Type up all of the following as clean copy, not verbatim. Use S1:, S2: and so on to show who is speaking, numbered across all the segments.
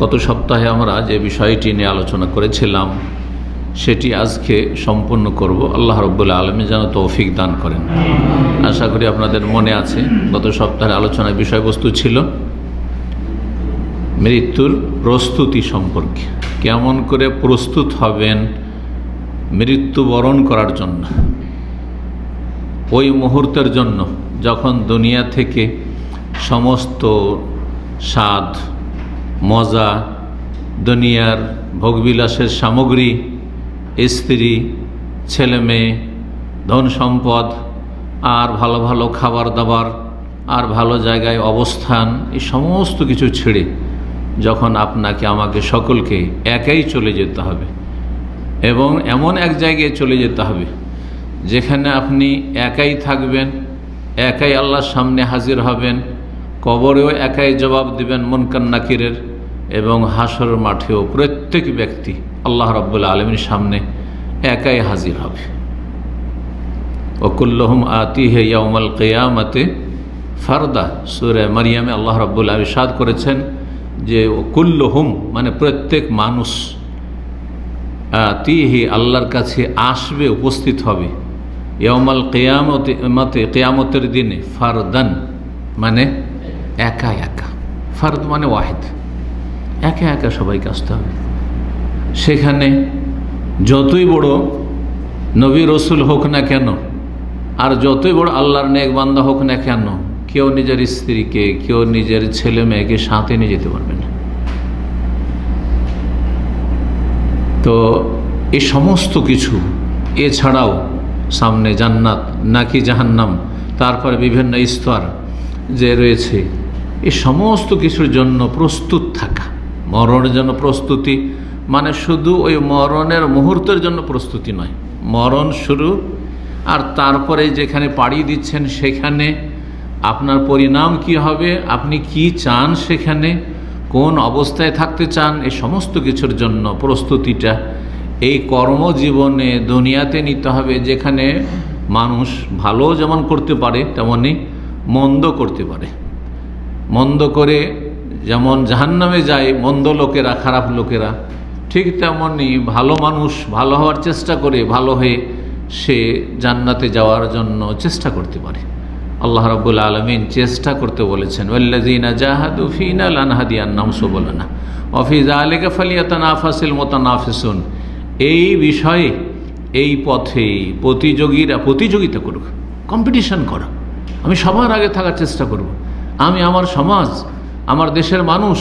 S1: গত সপ্তাহে আমরা যে বিষয়টি নিয়ে আলোচনা করেছিলাম সেটি আজকে সম্পূর্ণ করব। আল্লাহ রাব্বুল আলামিন যেন তৌফিক দান করেন। আশা করি আপনাদের মনে আছে গত সপ্তাহের আলোচনার বিষয়বস্তু ছিল মৃত্যুর প্রস্তুতি সম্পর্কে। কেমন করে প্রস্তুত হবেন মৃত্যুবরণ করার জন্য, ওই মুহূর্তের জন্য যখন দুনিয়া থেকে সমস্ত স্বাদ, মজা, দুনিয়ার ভোগবিলাসের সামগ্রী, স্ত্রী, ছেলে মেয়ে, ধন সম্পদ, আর ভালো ভালো খাবার দাবার, আর ভালো জায়গায় অবস্থান, এই সমস্ত কিছু ছেড়ে যখন আপনাকে আমাকে সকলকে একাই চলে যেতে হবে এবং এমন এক জায়গায় চলে যেতে হবে যেখানে আপনি একাই থাকবেন, একাই আল্লাহর সামনে হাজির হবেন, কবরেও একাই জবাব দিবেন মুনকার নাকিরের, এবং হাসর মাঠেও প্রত্যেক ব্যক্তি আল্লাহ রাব্বুল আলামিনের সামনে একাই হাজির হবে। ওয়াকুল্লুহুম আতিহি ইয়াউমাল কিয়ামাতি ফারদা। সূরা মারইয়ামে আল্লাহ রাব্বুল আলামিন ইরশাদ করেছেন যে কুল্লুহুম মানে প্রত্যেক মানুষ, আতিহি আল্লাহর কাছে আসবে, উপস্থিত হবে, ইয়াউমাল কিয়ামতে কিয়ামতের দিনে, ফারদান মানে একা একা, ফারদ মানে ওয়াহিদ, একা একা সবাইকে আসতে হবে। সেখানে যতই বড় নবী রসুল হোক না কেন, আর যতই বড় আল্লাহর নেক বান্দা হোক না কেন, কেউ নিজের স্ত্রীকে, কেউ নিজের ছেলে মেয়েকে সাথে নিয়ে যেতে পারবে না। তো এই সমস্ত কিছু, এছাড়াও সামনে জান্নাত নাকি জাহান্নাম, তারপরে বিভিন্ন স্তর যে রয়েছে, এই সমস্ত কিছুর জন্য প্রস্তুত থাকা। মরণের জন্য প্রস্তুতি মানে শুধু ওই মরণের মুহূর্তের জন্য প্রস্তুতি নয়, মরণ শুরু, আর তারপরে যেখানে পাড়ি দিচ্ছেন সেখানে আপনার পরিণাম কি হবে, আপনি কি চান, সেখানে কোন অবস্থায় থাকতে চান, এই সমস্ত কিছুর জন্য প্রস্তুতিটা এই কর্মজীবনে দুনিয়াতে নিতে হবে, যেখানে মানুষ ভালো যেমন করতে পারে তেমনি মন্দ করতে পারে। মন্দ করে যেমন জাহান্নামে যায় মন্দ লোকেরা, খারাপ লোকেরা, ঠিক তেমনি ভালো মানুষ ভালো হওয়ার চেষ্টা করে ভালো হয়ে সে জান্নাতে যাওয়ার জন্য চেষ্টা করতে পারে। আল্লাহ রাব্বুল আলামিন চেষ্টা করতে বলেছেন, ওয়াল্লাযীনা জাহাদু ফীনা লানহাদিয়ান্নাহুম সুবুলানা ওয়া ফী যালিকা ফালইয়াতানাফাসিল মুতানাফিসুন। এই বিষয়ে, এই পথে প্রতিযোগিতা করুক, কম্পিটিশন করো। আমি সবার আগে থাকার চেষ্টা করব, আমি আমার সমাজ, আমার দেশের মানুষ,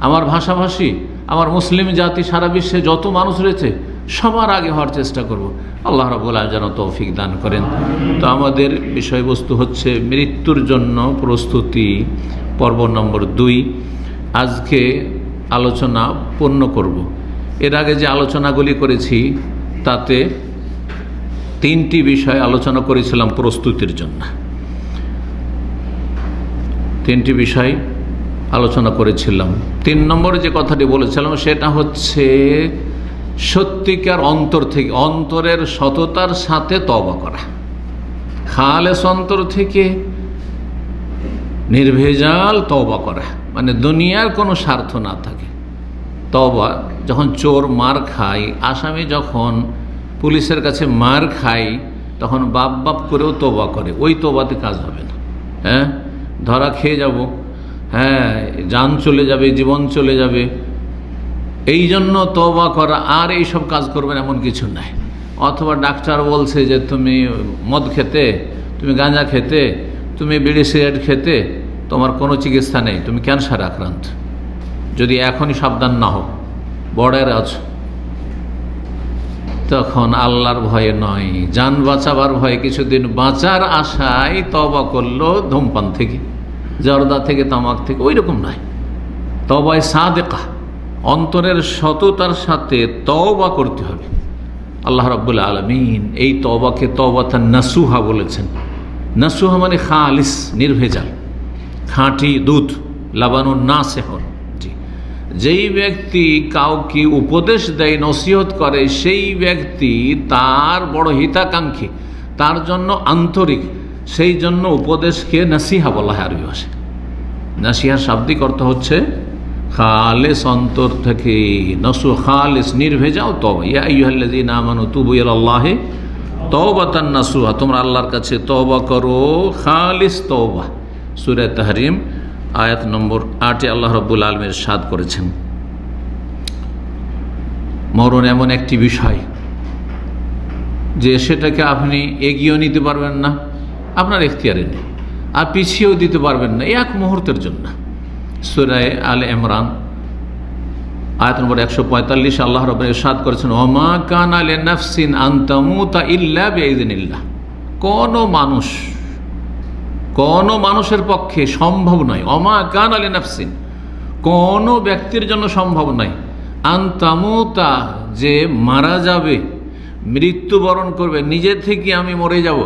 S1: আমার ভাষাভাষী, আমার মুসলিম জাতি, সারা বিশ্বে যত মানুষ রয়েছে সবার আগে হওয়ার চেষ্টা করব। আল্লাহ রাব্বুল আলামিন যেন তৌফিক দান করেন। তো আমাদের বিষয়বস্তু হচ্ছে মৃত্যুর জন্য প্রস্তুতি, পর্ব নম্বর 2। আজকে আলোচনা পূর্ণ করব। এর আগে যে আলোচনাগুলি করেছি তাতে 3টি বিষয় আলোচনা করেছিলাম প্রস্তুতির জন্য। 3টি বিষয় আলোচনা করেছিলাম। 3 নম্বরে যে কথাটি বলেছিলাম সেটা হচ্ছে সত্যিকার অন্তর থেকে, অন্তরের সততার সাথে তওবা করা, খালেস অন্তর থেকে নির্ভেজাল তওবা করা, মানে দুনিয়ার কোনো স্বার্থ না থাকে। তওবা, যখন চোর মার খায়, আসামি যখন পুলিশের কাছে মার খায়, তখন বাপ বাপ করেও তওবা করে, ওই তওবাতে কাজ হবে না। হ্যাঁ, ধরা খেয়ে যাব, হ্যাঁ, জান চলে যাবে, জীবন চলে যাবে, এই জন্য তওবা করা, আর এইসব কাজ করবেন এমন কিছু নাই। অথবা ডাক্তার বলছে যে তুমি মদ খেতে, তুমি গাঁজা খেতে, তুমি বিড়ি সিগারেট খেতে তোমার কোনো চিকিৎসা নেই, তুমি ক্যান্সার আক্রান্ত, যদি এখনই সাবধান না হও, বর্ডারে আছো, তখন আল্লাহর ভয়ে নয়, জান বাঁচাবার ভয়ে কিছুদিন বাঁচার আশায় তওবা করলো ধূমপান থেকে, জর্দা থেকে, তামাক থেকে, ওই রকম নয়। তওবায়ে সাদেকা, অন্তরের সততার সাথে তওবা করতে হবে। আল্লাহ রাব্বুল আলামিন এই তওবাকে তওবাতান নাসুহা বলেছেন। নাসুহা মানে খালিস, নির্ভেজাল, খাঁটি দুধ, লাবানুন নাসিহুন। যেই ব্যক্তি কাউকে উপদেশ দেয়, নসিহত করে, সেই ব্যক্তি তার বড় হিতাকাঙ্ক্ষী, তার জন্য আন্তরিক, সেই জন্য উপদেশকে নাসিহা বলা হয় আরবি ভাষায়। নাসিহার শাব্দিক অর্থ হচ্ছে খালেস অন্তর থেকে, নসু খালেস নির্ভেজাও তওবা। ইয়া আইয়ুহাল্লাযীনা আমানু তুবু ইলাল্লাহি তাওবাতান নাসুহা, তোমরা আল্লাহর কাছে তওবা করো খালিস তওবা। সূরা তাহরিম আয়াত নম্বর 8 আল্লাহ রাব্বুল আলামিন ইরশাদ করেছেন। মরণ এমন একটি বিষয় যে সেটাকে আপনি এগিয়েও নিতে পারবেন না, আপনার এখতিয়ারে নেই, আর পিছিয়েও দিতে পারবেন না এক মুহূর্তের জন্য। সূরা আলে ইমরান আয়াত নম্বর 145 আল্লাহ রাব্বুল ইরশাদ করেছেন, ওমা কানা লিনাফসিন আন তামুতা ইল্লা বিইذনিল্লাহ। কোন মানুষের পক্ষে সম্ভব নয়, ওমা কানা লিনাফসিন, কোন ব্যক্তির জন্য সম্ভব নয়, আন তামুতা, যে মারা যাবে, মৃত্যুবরণ করবে, নিজে থেকে আমি মরে যাব,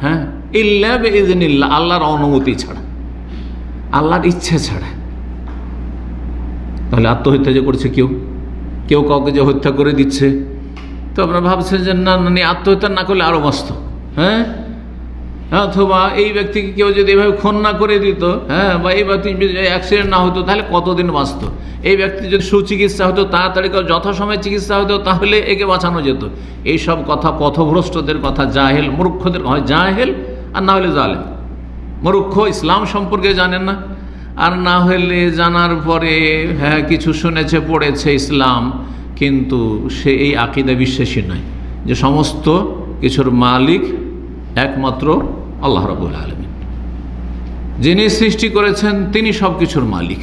S1: হ্যাঁ, ইল্লা বিইذনিল্লাহ, আল্লাহর অনুমতি ছাড়া, আল্লাহর ইচ্ছা ছাড়া। তাহলে আত্মহত্যা যে করছে কেউ কাউকে যে হত্যা করে দিচ্ছে, তো আপনারা ভাবছেন যে না আত্মহত্যা না করলে আরো বাঁচত, হ্যাঁ, অথবা এই ব্যক্তিকে কেউ যদি এভাবে খুন না করে দিত, হ্যাঁ, বা এই ব্যক্তি অ্যাক্সিডেন্ট না হতো তাহলে কতদিন বাঁচত, এই ব্যক্তি যদি সুচিকিৎসা হতো, তাড়াতাড়ি যথাসময়ে চিকিৎসা হতো, তাহলে একে বাঁচানো যেত। এইসব কথা পথভ্রষ্টদের কথা, জাহেল মূর্খদের, হয় জাহেল আর না হলে জালেম। মূর্খ ইসলাম সম্পর্কে জানেন না, আর না হলে জানার পরে হ্যাঁ কিছু শুনেছে পড়েছে ইসলাম, কিন্তু সে এই আকীদা বিশ্বাসী নয় যে সমস্ত কিছুর মালিক একমাত্র আল্লাহ রাব্বুল আলামিন। যিনি সৃষ্টি করেছেন তিনি সব কিছুর মালিক।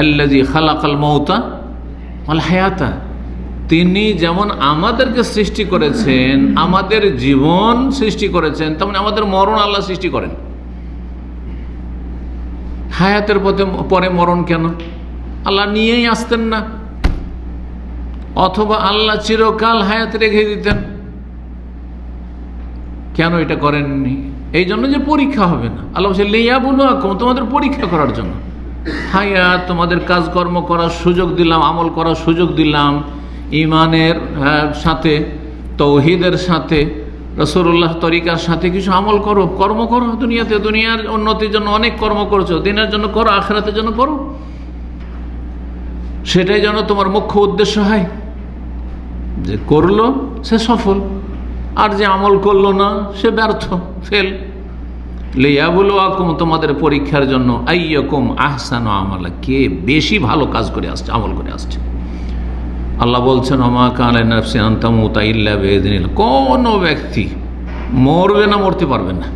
S1: আল্লাযী খালাকাল মাউতা ওয়াল হায়াতা, তিনি যেমন আমাদেরকে সৃষ্টি করেছেন, আমাদের জীবন সৃষ্টি করেছেন, তেমন আমাদের মরণ আল্লাহ সৃষ্টি করেন। হায়াতের পরে মরণ কেন? আল্লাহ নিয়েই আসতেন না, অথবা আল্লাহ চিরকাল হায়াত রেখে দিতেন, কেন এটা করেননি? এই জন্য যে পরীক্ষা হবে না। আল্লাহ বলছে লিয়াবলুয়াকুম, তোমাদের পরীক্ষা করার জন্য। হায়াত, তোমাদের কাজকর্ম করার সুযোগ দিলাম, আমল করার সুযোগ দিলাম, ইমানের সাথে, তৌহিদের সাথে, রাসূলুল্লাহ তরিকার সাথে কিছু আমল করো, কর্ম করো দুনিয়াতে। দুনিয়ার উন্নতির জন্য অনেক কর্ম করছো, দিনের জন্য করো, আখিরাতের জন্য করো, সেটাই যেন তোমার মুখ্য উদ্দেশ্য হয়। যে করলো সে সফল, আর যে আমল করলো না সে ব্যর্থ, ফেল। লিয়াবলুয়াকুম, তোমাদের পরীক্ষার জন্য, আইয়াকুম আহসানু আমালা, কে বেশি ভালো কাজ করে আসছে, আমল করে আসছে। আল্লাহ বলছেন ওমা কানা লিনাফসিন আন তামুতা ইল্লা বিইذনিল্লাহ, কোনো ব্যক্তি মরবে না, মরতে পারবে না।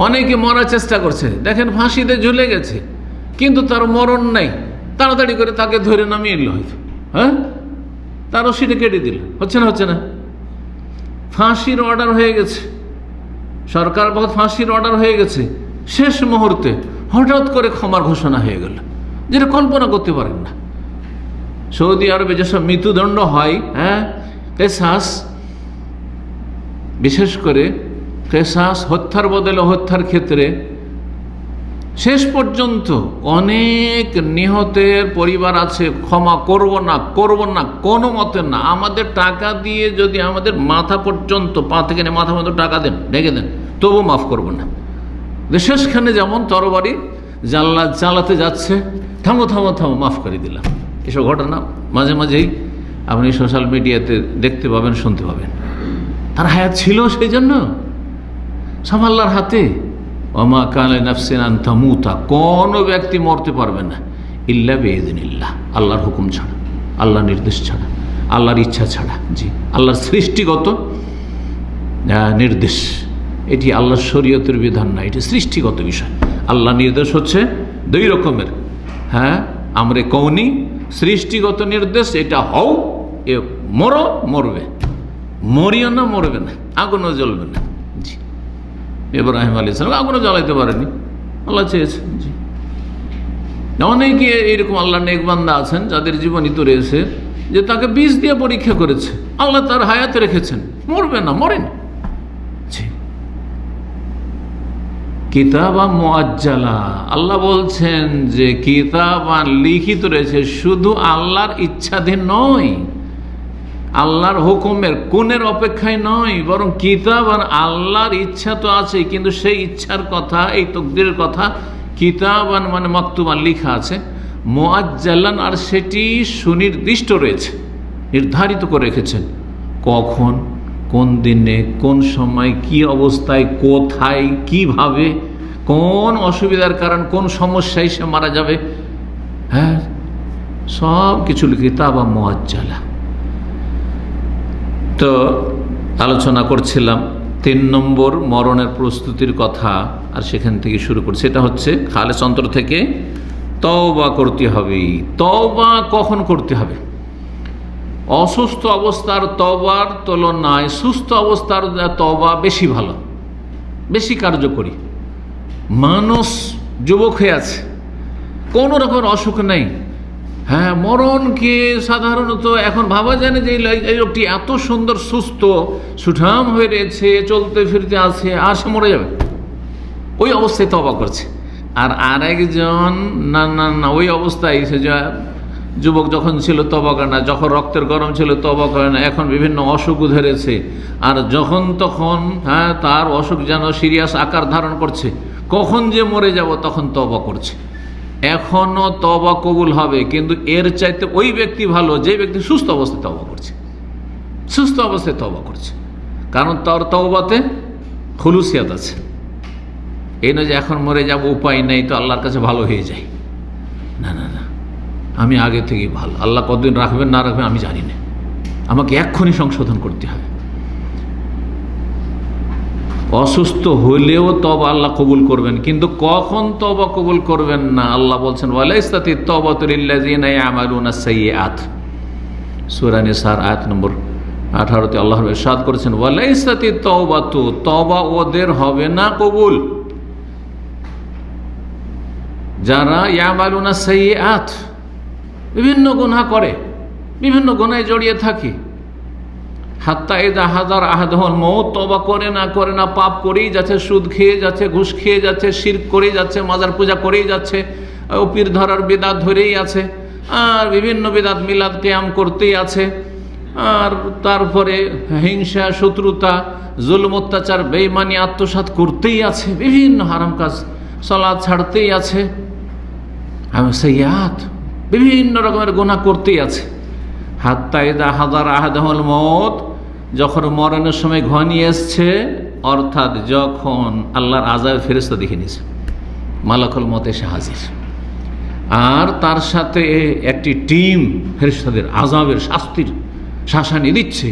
S1: অনেকে মরার চেষ্টা করছে, দেখেন ফাঁসিতে ঝুলে গেছে, কিন্তু তার মরণ নাই, তাড়াতাড়ি করে তাকে ধরে নামিয়ে এলো, হয়তো হ্যাঁ তার রশিটা কেটে দিল, হচ্ছে না। ফাঁসির অর্ডার হয়ে গেছে, সরকার ফাঁসির অর্ডার হয়ে গেছে, শেষ মুহূর্তে হঠাৎ করে ক্ষমার ঘোষণা হয়ে গেল, যেটা কল্পনা করতে পারেন না। সৌদি আরবে যেসব মৃত্যুদণ্ড হয়, হ্যাঁ, কেসাস, বিশেষ করে কেসাস, হত্যার বদলে হত্যার ক্ষেত্রে শেষ পর্যন্ত অনেক নিহতের পরিবার আছে, ক্ষমা করব না কোনো মতে না, আমাদের টাকা দিয়ে যদি আমাদের মাথা পর্যন্ত, পা থেকে মাথা পর্যন্ত টাকা দেন, ঢেকে দেন, তবু মাফ করব না। শেষখানে যেমন তরবারি চালাতে যাচ্ছে, থামো মাফ করে দিলাম। এসব ঘটনা মাঝে মাঝেই আপনি সোশ্যাল মিডিয়াতে দেখতে পাবেন, শুনতে পাবেন। তার হায়াত ছিল, সেই জন্য সব আল্লাহর হাতে। ওমা কানা লিনাফসিন আন তামুতা, কোনো ব্যক্তি মরতে পারবে না ইল্লা বিইذনিল্লাহ, আল্লাহর হুকুম ছাড়া, আল্লাহর নির্দেশ ছাড়া, আল্লাহর ইচ্ছা ছাড়া। জি, আল্লাহর সৃষ্টিগত নির্দেশ, এটি আল্লাহর শরীয়তের বিধান না, এটি সৃষ্টিগত বিষয়। আল্লাহর নির্দেশ হচ্ছে দুই রকমের, হ্যাঁ, আমরে কওনি, সৃষ্টিগত নির্দেশ, এটা হও, এ মরো, মরবে, মরিও না, মরবে না, আগুনও জ্বলবে না। জি, ইব্রাহিম আলাইহিস সালাম আগুনও জ্বালাইতে পারেনি, আল্লাহ চেয়েছেন। জি, অনেকে এইরকম আল্লাহ নেক বান্দা আছেন যাদের জীবনী তো রয়েছে যে তাকে বিষ দিয়ে পরীক্ষা করেছে, আল্লাহ তার হায়াতে রেখেছেন, মরবে না, মরেন। জি, কিতাবা মুআজ্জালা, আল্লাহ বলছেন যে কিতাবান লিখিত রয়েছে, শুধু আল্লাহর ইচ্ছাধীন নয়, আল্লাহর হুকুমের কোনের অপেক্ষায় নয়, বরং কিতাবান, আল্লাহর ইচ্ছা তো আছে, কিন্তু সেই ইচ্ছার কথা, এই তকদিরের কথা কিতাবান মানে মাকতুবান, লিখা আছে। মুআজ্জালান, আর সেটি সুনির্দিষ্ট রয়েছে, নির্ধারিত করে রেখেছেন কখন, কোন দিনে, কোন সময়, কি অবস্থায়, কোথায়, কিভাবে, কোন অসুবিধার কারণ, কোন সমস্যায় সে মারা যাবে। হ্যাঁ, সব কিছু কিতাবা মুআজ্জালা। তো আলোচনা করছিলাম 3 নম্বর মরণের প্রস্তুতির কথা, আর সেখান থেকে শুরু করছি। এটা হচ্ছে খালেস অন্তর থেকে তওবা করতে হবে। তওবা কখন করতে হবে? অসুস্থ অবস্থার তওবার তুলনায় সুস্থ অবস্থার তওবা বেশি ভালো, বেশি কার্যকরী। মানুষ যুবক হয়ে আছে, কোনো রকমের অসুখ নেই। হ্যাঁ, মরণকে সাধারণত এখন ভাবা যায় না যে এই লোকটি এত সুন্দর সুস্থ সুঠাম হয়ে রয়েছে, চলতে ফিরতে আছে, আর সে মরে যাবে, ওই অবস্থায় তওবা করছে। আর আরেকজন না না না, ওই অবস্থায় সে যুবক যখন ছিল তওবা করে না, যখন রক্তের গরম ছিল তওবা করে না, এখন বিভিন্ন অসুখ ধরেছে, আর যখন তখন হ্যাঁ তার অসুখ যেন সিরিয়াস আকার ধারণ করছে, কখন যে মরে যাব তখন তওবা করছে। এখনও তওবা কবুল হবে, কিন্তু এর চাইতে ওই ব্যক্তি ভালো যে ব্যক্তি সুস্থ অবস্থায় তওবা করছে, সুস্থ অবস্থায় তওবা করছে। কারণ তার তওবাতে খুলুসিয়াত আছে। এই নয় যে এখন মরে যাব, উপায় নেই, তো আল্লাহর কাছে ভালো হয়ে যায়। না না না, আমি আগে থেকেই ভালো। আল্লাহ কতদিন রাখবেন না রাখবেন আমি জানি না, আমাকে এক্ষুনি সংশোধন করতে হবে। অসুস্থ হলেও তওবা আল্লাহ কবুল করবেন, কিন্তু কখন তওবা কবুল করবেন না আল্লাহ বলছেন ওয়ালাইসাতিত তাওবাতু লিল্লাযিনা ইয়ামালুনাস সাইয়্যাত। সূরা নিসার আয়াত নম্বর 18-তে আল্লাহ ইরশাদ করেছেন ওয়ালাইসাতিত তাওবাতু, তওবা ওদের হবে না কবুল যারা ইয়ামালুনাস সাইয়্যাত, বিভিন্ন গুনাহ করে, বিভিন্ন গুনাহে জড়িয়ে থাকে। হাত্তা ইযা হাদার আহাদুহুল মউত, তওবা করে না পাপ করেই যাচ্ছে, সুদ খেয়ে যাচ্ছে, ঘুষ খেয়ে যাচ্ছে, শিরক করেই যাচ্ছে, মাজার পূজা করেই যাচ্ছে, পীর ধরার বিদআত ধরেই আছে, আর বিভিন্ন বিদআত মিলাদ কিয়াম করতেই আছে, আর তারপরে হিংসা, শত্রুতা, জুলম, অত্যাচার, বেঈমানি, আত্মসাৎ করতেই আছে, বিভিন্ন হারাম কাজ, সালাত ছাড়তেই আছে, সাইয়্যাত, বিভিন্ন রকমের গুনাহ করতেই আছে। হাত্তা ইযা হাদার আহাদুহুল মউত, যখন মরণের সময় ঘনিয়ে এসছে, অর্থাৎ যখন আল্লাহর আযাবের ফেরেশতা দেখে নিয়েছে, মালাকুল মউত এসে হাজির, আর তার সাথে একটি টিম ফেরেশতাদের আযাবের শাস্তির শাসানি দিচ্ছে,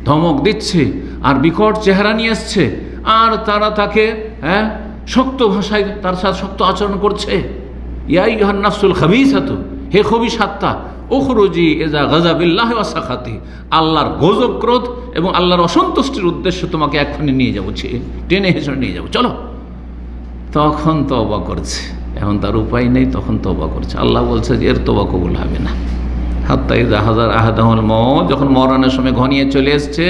S1: ধমক দিচ্ছে, আর বিকট চেহারা নিয়ে এসছে, আর তারা তাকে শক্ত ভাষায় তার সাথে শক্ত আচরণ করছে। ইয়া আইয়ুহান নাফসুল খাবিসাতু, হে খবিস আত্মা, উখরুজি ইযা গাযাবিল্লাহি ওয়া সাখাতি, আল্লাহর গজব, ক্রোধ এবং আল্লাহর অসন্তুষ্টির উদ্দেশ্য তোমাকে এক্ষুনি নিয়ে যাবো, টেনে হেঁচড়ে নিয়ে যাবো, চলো। তখন তওবা করছে, এখন তার উপায় নেই, তখন তওবা করছে। আল্লাহ বলছে যে এর তওবা কবুল হবে না। হাত্তা ইযা হাদার আহাদুহুল মউত, যখন মরণের সময় ঘনিয়ে চলে এসছে,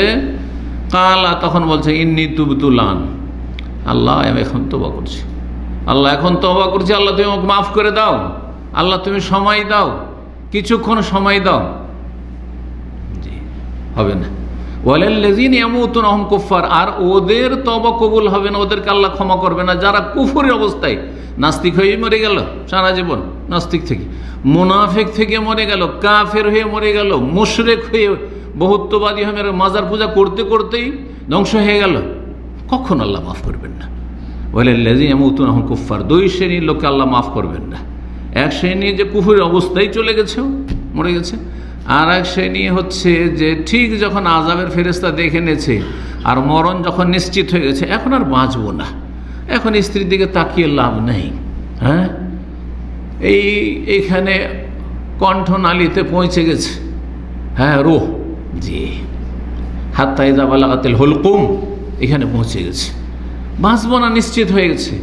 S1: কালা, তখন বলছে ইন্নী তুবতু আন, আল্লাহ আমি এখন তওবা করছি, আল্লাহ এখন তওবা করছি, আল্লাহ তুমি আমাকে মাফ করে দাও, আল্লাহ তুমি সময় দাও, কিছুক্ষণ সময় দাও। জি, হবে না। ওয়ালাল্লাযিনা ইয়ামুতুনা হুম কুফার, আর ওদের তওবা কবুল হবে না, ওদেরকে আল্লাহ ক্ষমা করবে না যারা কুফরের অবস্থায়, নাস্তিক হয়ে মরে গেল সারা জীবন, নাস্তিক থেকে, মুনাফিক থেকে মরে গেল, কাফের হয়ে মরে গেল, মুশরিক হয়ে বহুত্ববাদী হয়ে মাজার পূজা করতে করতেই ধ্বংস হয়ে গেল, কখন আল্লাহ মাফ করবেন না। ওয়ালাল্লাযিনা ইয়ামুতুনা হুম কুফার, 2 শ্রেণীর লোককে আল্লাহ মাফ করবেন না। এক শ্রেণী যে কুফরের অবস্থায় চলে গেছে, মরে গেছে, আর এক শ্রেণী হচ্ছে যে ঠিক যখন আযাবের ফেরেশতা দেখে নিয়েছে আর মরণ যখন নিশ্চিত হয়ে গেছে, এখন আর বাঁচবো না, এখন স্ত্রীর দিকে তাকিয়ে লাভ নেই, হ্যাঁ এইখানে কণ্ঠনালীতে পৌঁছে গেছে, হ্যাঁ রূহ, জি, হাত্তা ইযা বালাগাতিল হুলকুম, এখানে পৌঁছে গেছে, বাঁচবো না নিশ্চিত হয়ে গেছে,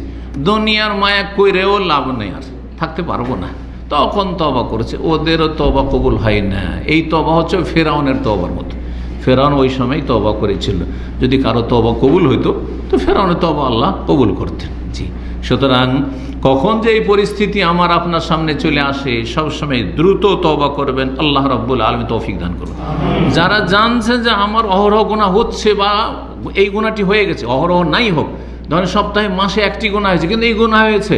S1: দুনিয়ার মায়া কইরেও লাভ নেই, আর থাকতে পারবো না, তখন তওবা করেছে। ওদেরও তওবা কবুল হয় না। এই তওবা হচ্ছে ফেরাউনের তওবার মতো, ফেরাউন ওই সময় তওবা করেছিল, যদি কারো তওবা কবুল হইতো তো ফেরাউনের তওবা আল্লাহ কবুল করতেন। জি, সুতরাং কখন যে এই পরিস্থিতি আমার আপনার সামনে চলে আসে, সবসময় দ্রুত তওবা করবেন, আল্লাহ রাব্বুল আলামিন তৌফিক দান করুন। যারা জানছে যে আমার অহরহ গুনাহ হচ্ছে বা এই গুনাহটি হয়ে গেছে, অহরহ নাই হোক, ধরেন সপ্তাহে মাসে একটি গুনাহ হয়েছে, কিন্তু এই গুনাহ হয়েছে,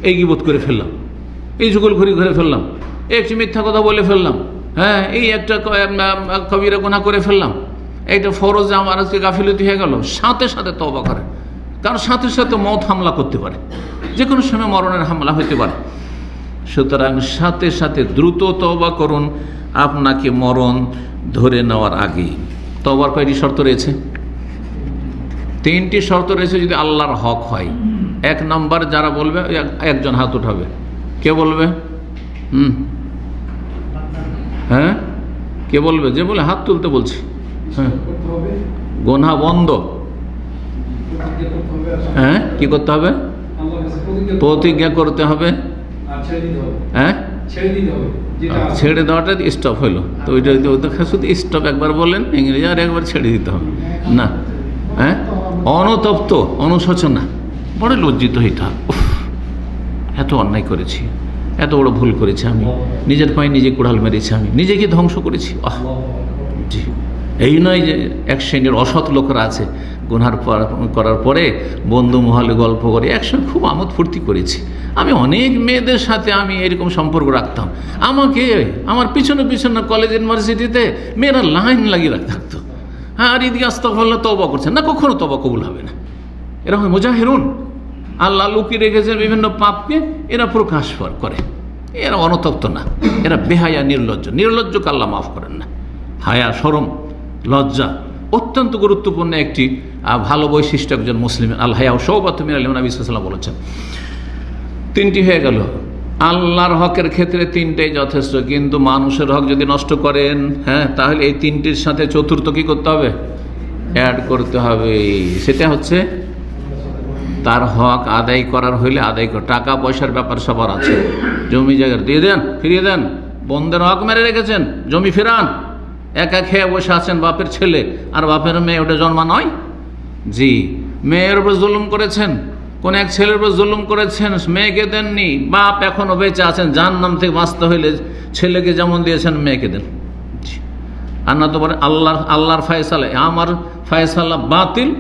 S1: এই গীবত করে ফেললাম, এই চুগলখড়ি করে ফেললাম, একটি মিথ্যা কথা বলে ফেললাম, হ্যাঁ এই একটা কবিরা গুনাহ করে ফেললাম, এইটা ফরজ আমার আজকে গাফিলতি হয়ে গেল, সাথে সাথে তওবা করে। কারণ সাথে সাথে মওত হামলা করতে পারে, যে কোনো সময় মরণের হামলা হতে পারে। সুতরাং সাথে সাথে দ্রুত তওবা করুন আপনাকে মরণ ধরে নেওয়ার আগেই। তওবার কয়টি শর্ত রয়েছে? 3টি শর্ত রয়েছে যদি আল্লাহর হক হয়। 1 নম্বর যারা বলবে একজন হাত উঠাবে, কে বলবে? হ্যাঁ কে বলবে? যে বলে হাত তুলতে বলছি। হ্যাঁ, গুনাহ বন্ধ। হ্যাঁ কি করতে হবে? প্রতিজ্ঞা করতে হবে। হ্যাঁ ছেড়ে দেওয়াটা স্টপ হইলো, তো ওইটা শুধু স্টপ একবার বললেন ইংরেজি, আর একবার ছেড়ে দিতে হবে না। হ্যাঁ অনতপ্ত, অনুশোচনা, বড় লজ্জিত হইতে হবে, এত অন্যায় করেছি, এত বড় ভুল করেছি, আমি নিজের পায়ে নিজে কুড়াল মেরেছি, আমি নিজেকে ধ্বংস করেছি। জি, এই নয় যে এক শ্রেণীর অসৎ লোকরা আছে গুনাহ করার পরে বন্ধু মহলে গল্প করে একসঙ্গে খুব আমোদ ফুর্তি করেছি, আমি অনেক মেয়েদের সাথে আমি এরকম সম্পর্ক রাখতাম, আমাকে আমার পিছনে পিছনে কলেজ ইউনিভার্সিটিতে মেয়েরা লাইন লাগিয়ে থাকতো, হ্যাঁ আর এদিকে আস্তাগফিরুল্লাহ তওবা করছেন না, কখনো তওবা কবুল হবে না। এরা হয় মুজাহিরুন, আল্লাহ লুকিয়ে রেখেছেন বিভিন্ন পাপকে, এরা প্রকাশ করে, এরা অনতপ্ত না, এরা বেহায়া নির্লজ্জ, নির্লজ্জকে আল্লাহ মাফ করেন না। হায়া, শরম, লজ্জা অত্যন্ত গুরুত্বপূর্ণ একটি ভালো বৈশিষ্ট্য একজন মুসলিমের। আল হায়া শাওবাতুম মিনাল ঈমান, নবী সাল্লাল্লাহু আলাইহি ওয়াসাল্লাম বলেছেন। 3টি হয়ে গেল। আল্লাহর হকের ক্ষেত্রে 3টাই যথেষ্ট, কিন্তু মানুষের হক যদি নষ্ট করেন, হ্যাঁ তাহলে এই 3টির সাথে 4র্থ কি করতে হবে? অ্যাড করতে হবে। সেটা হচ্ছে তার হক আদায় করার হইলে আদায় কর। টাকা পয়সার ব্যাপার সবার আছে, জমি জায়গা দিয়ে দেন, ফিরিয়ে দেন। বন্ধের হক মেরে রেখেছেন, জমি ফেরান। একা খেয়ে বসে আছেন বাপের ছেলে আর বাপের মেয়ে, ওটা জন্মা নয়। জি, মেয়ের উপর জুলুম করেছেন, কোন এক ছেলের উপর জুলুম করেছেন, মেয়েকে দেননি, বাপ এখনো বেঁচে আছেন, জাহান্নাম থেকে বাঁচতে হইলে ছেলেকে যেমন দিয়েছেন মেয়েকে দেন। আর না তো বলে আল্লাহর ফয়সালা, আমার ফয়সালা বাতিল,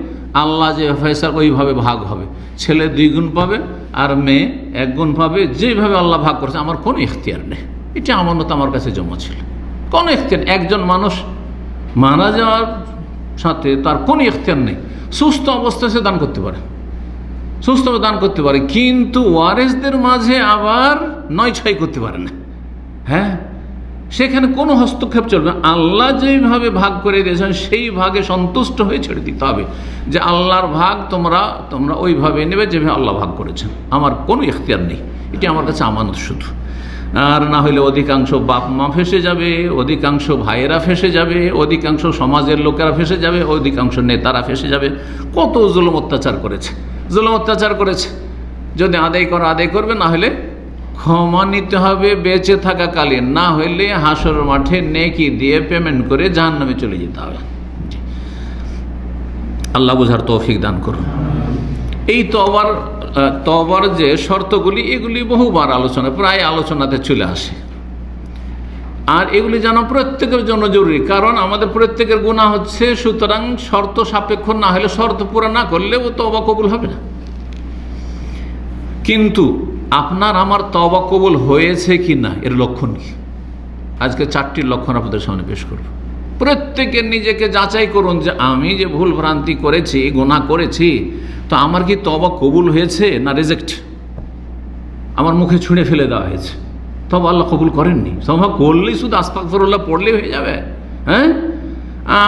S1: আল্লাহ যে ফয়সালা ওইভাবে ভাগ হবে, ছেলে 2 গুণ পাবে আর মেয়ে 1 গুণ পাবে, যেভাবে আল্লাহ ভাগ করেছে, আমার কোনো ইখতিয়ার নেই। এটা আমানত আমার কাছে জমা ছিল, কোনো ইখতিয়ার। একজন মানুষ মারা যাওয়ার সাথে তার কোনো ইখতিয়ার নেই, সুস্থ অবস্থায় সে দান করতে পারে, সুস্থভাবে দান করতে পারে, কিন্তু ওয়ারেসদের মাঝে আবার 9-6 করতে পারে না। হ্যাঁ, সেখানে কোনো হস্তক্ষেপ চলবে না। আল্লাহ যেইভাবে ভাগ করে দিয়েছেন সেই ভাগে সন্তুষ্ট হয়ে ছেড়ে দিতে হবে, যে আল্লাহর ভাগ তোমরা ওইভাবে নেবে যেভাবে আল্লাহ ভাগ করেছেন, আমার কোনো ইখতিয়ার নেই, এটি আমার কাছে আমানত শুধু। আর না হলে অধিকাংশ বাপ মা ফেসে যাবে, অধিকাংশ ভাইয়েরা ফেসে যাবে, অধিকাংশ সমাজের লোকেরা ফেসে যাবে, অধিকাংশ নেতারা ফেসে যাবে। কত জুলুম অত্যাচার করেছে, জুলুম অত্যাচার করেছে। যদি আদায় করবে, না হলে ক্ষমা নিতে হবে বেঁচে থাকাকালীন, না হলে হাসর মাঠে নেকি দিয়ে পেমেন্ট করে জাহান্নামে চলে যেতে হবে। আল্লাহ বুঝার তৌফিক দান করুন। এই তওবার যে শর্তগুলি, এগুলি বহুবার আলোচনা, প্রায় আলোচনাতে চলে আসে, আর এগুলি জানা প্রত্যেকের জন্য জরুরি, কারণ আমাদের প্রত্যেকের গুনাহ হচ্ছে। সুতরাং শর্ত সাপেক্ষ না হলে, শর্ত পুরা না করলে ও তওবা কবুল হবে না। কিন্তু আপনার আমার তওবা কবুল হয়েছে কি না এর লক্ষণ কি? আজকে 4টি লক্ষণ আপনাদের সামনে পেশ করব। প্রত্যেকে নিজেকে যাচাই করুন যে আমি যে ভুল ভ্রান্তি করেছি, গুনাহ করেছি, তো আমার কি তওবা কবুল হয়েছে না রিজেক্ট? আমার মুখে ছুঁড়ে ফেলে দেওয়া হয়েছে, তওবা আল্লাহ কবুল করেননি। তওবা করলেই শুধু আস্তাগফিরুল্লাহ পড়লেই হয়ে যাবে, হ্যাঁ,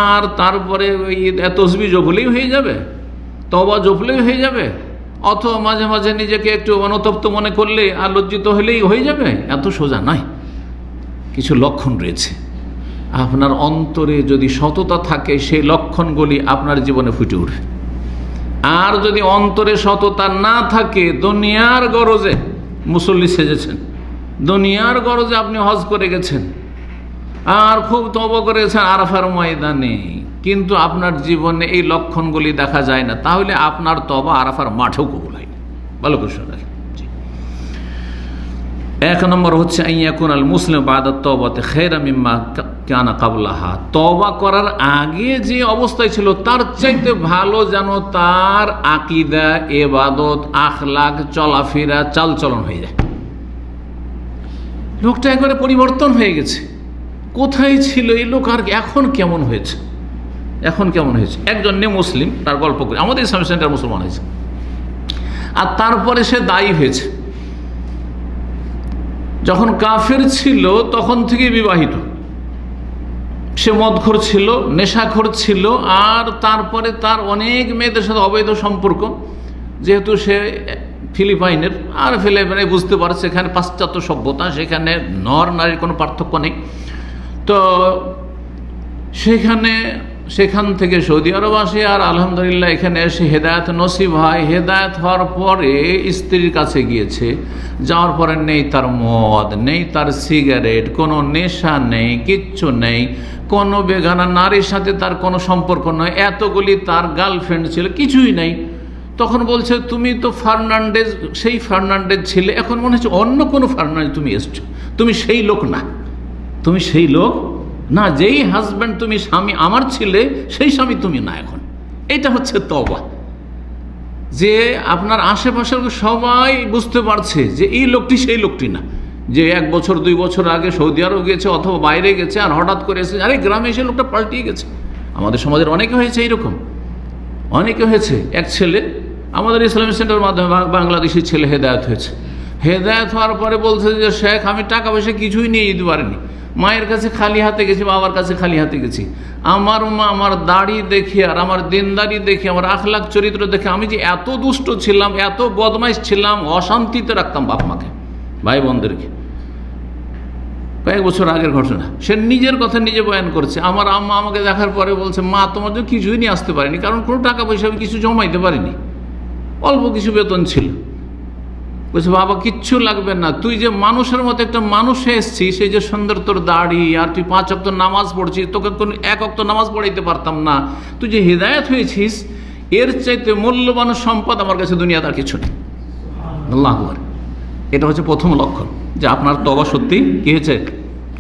S1: আর তারপরে ওই তাসবিহ জপলেই হয়ে যাবে, তওবা জপলেই হয়ে যাবে, অথবা মাঝে মাঝে নিজেকে একটু অনুতপ্ত মনে করলে আর লজ্জিত হলেই হয়ে যাবে? এত সোজা নয়। কিছু লক্ষণ রয়েছে। আপনার অন্তরে যদি সততা থাকে, সেই লক্ষণগুলি আপনার জীবনে ফুটে উঠবে। আর যদি অন্তরে সততা না থাকে, দুনিয়ার গরজে মুসল্লি সেজেছেন, দুনিয়ার গরজে আপনি হজ করে গেছেন, আর খুব তওবা করেছেন আরাফার ময়দানে, কিন্তু আপনার জীবনে এই লক্ষণগুলি দেখা যায় না, তাহলে আপনার তওবা আরাফার মাঠেও কবুল হয়। ভালো করে শোনেন। 1 নম্বর হচ্ছে আইয়াকুনাল মুসলিম বাদা তওবাতে খায়রা মিম্মা কানা ক্বাবলাহা। তওবা করার আগে যে অবস্থায় ছিল তার চাইতে ভালো যেন তার আকীদা, ইবাদত, আখলাক, চলাফেরা, চালচলন হয়ে যায়। লোকটা একবারে পরিবর্তন হয়ে গেছে। কোথায় ছিল এই লোক আর এখন কেমন হয়েছে, এখন কেমন হয়েছে। একজন নে মুসলিম, তার গল্প করে আমাদের ইসলামিক সেন্টার মুসলমান হয়েছে, আর তারপরে সে দায়ী হয়েছে। যখন কাফের ছিল তখন থেকে বিবাহিত, সে মদখোর ছিল, নেশাখোর ছিল, আর তারপরে তার অনেক মেয়েদের সাথে অবৈধ সম্পর্ক। যেহেতু সে ফিলিপাইনের, আর ফিলিপাইনে বুঝতে পারছে সেখানে পাশ্চাত্য সভ্যতা, সেখানে নর নারীর কোনো পার্থক্য নেই। তো সেখান থেকে সৌদি আরব আসে, আর আলহামদুলিল্লাহ এখানে এসে হেদায়েত নসিব হয়। হেদায়েত হওয়ার পরে স্ত্রীর কাছে গিয়েছে, যাওয়ার পরে নেই তার মদ, নেই তার সিগারেট, কোনো নেশা নেই, কিচ্ছু নেই, কোনো বেগানা নারীর সাথে তার কোনো সম্পর্ক নয়, এতগুলি তার গার্লফ্রেন্ড ছিল, কিছুই নেই। তখন বলছে তুমি তো ফার্নান্ডেজ, সেই ফার্নান্ডেজ ছিলে, এখন মনে হচ্ছে অন্য কোনো ফার্নান্ডেজ তুমি এসছো, তুমি সেই লোক না, তুমি সেই লোক না, যেই হাজব্যান্ড তুমি স্বামী আমার ছিলে সেই স্বামী তুমি না এখন। এটা হচ্ছে তওবা, যে আপনার আশেপাশের সবাই বুঝতে পারছে যে এই লোকটি সেই লোকটি না, যে 1 বছর 2 বছর আগে সৌদি আরব গেছে অথবা বাইরে গেছে, আর হঠাৎ করে এসে আরে গ্রামে এসে লোকটা পাল্টিয়ে গেছে। আমাদের সমাজের অনেকে হয়েছে এইরকম, অনেকে হয়েছে। এক ছেলে আমাদের ইসলামিক সেন্টারের মাধ্যমে বাংলাদেশি ছেলে হেদায়েত হয়েছে। হেদায়েত হওয়ার পরে বলছে যে শেখ আমি টাকা পয়সা কিছুই নিয়ে যেতে পারিনি, মায়ের কাছে খালি হাতে গেছি, বাবার কাছে খালি হাতে গেছি। আমার মা আমার দাড়ি দেখে আর আমার দিনদারি দেখে, আমার আখলাক চরিত্র দেখে আমি যে এত দুষ্ট ছিলাম, এত বদমাইশ ছিলাম, অশান্তিতে রাখতাম বাপ মাকে, ভাই বোনদেরকে। কয়েক বছর আগের ঘটনা, সে নিজের কথা নিজে বয়ান করছে। আমার আম্মা আমাকে দেখার পরে বলছে মা তোমার জন্য কিছুই নিয়ে আসতে পারিনি, কারণ কোনো টাকা পয়সা আমি কিছু জমাইতে পারিনি, অল্প কিছু বেতন ছিল। বলছে বাবা কিচ্ছু লাগবে না, তুই যে মানুষের মতো একটা মানুষে এসছিস, সেই যে সুন্দর তোর দাড়ি, আর তুই 5 ওয়াক্ত নামাজ পড়ছিস, তোকে কোনো 1 ওয়াক্ত নামাজ পড়াইতে পারতাম না, তুই যে হিদায়াত হয়েছিস, এর চাইতে মূল্যবান সম্পদ আমার কাছে দুনিয়াতে আর কিছু নেই। আল্লাহু আকবার। এটা হচ্ছে প্রথম লক্ষণ যে আপনার তওবা সত্যি কি হয়েছে,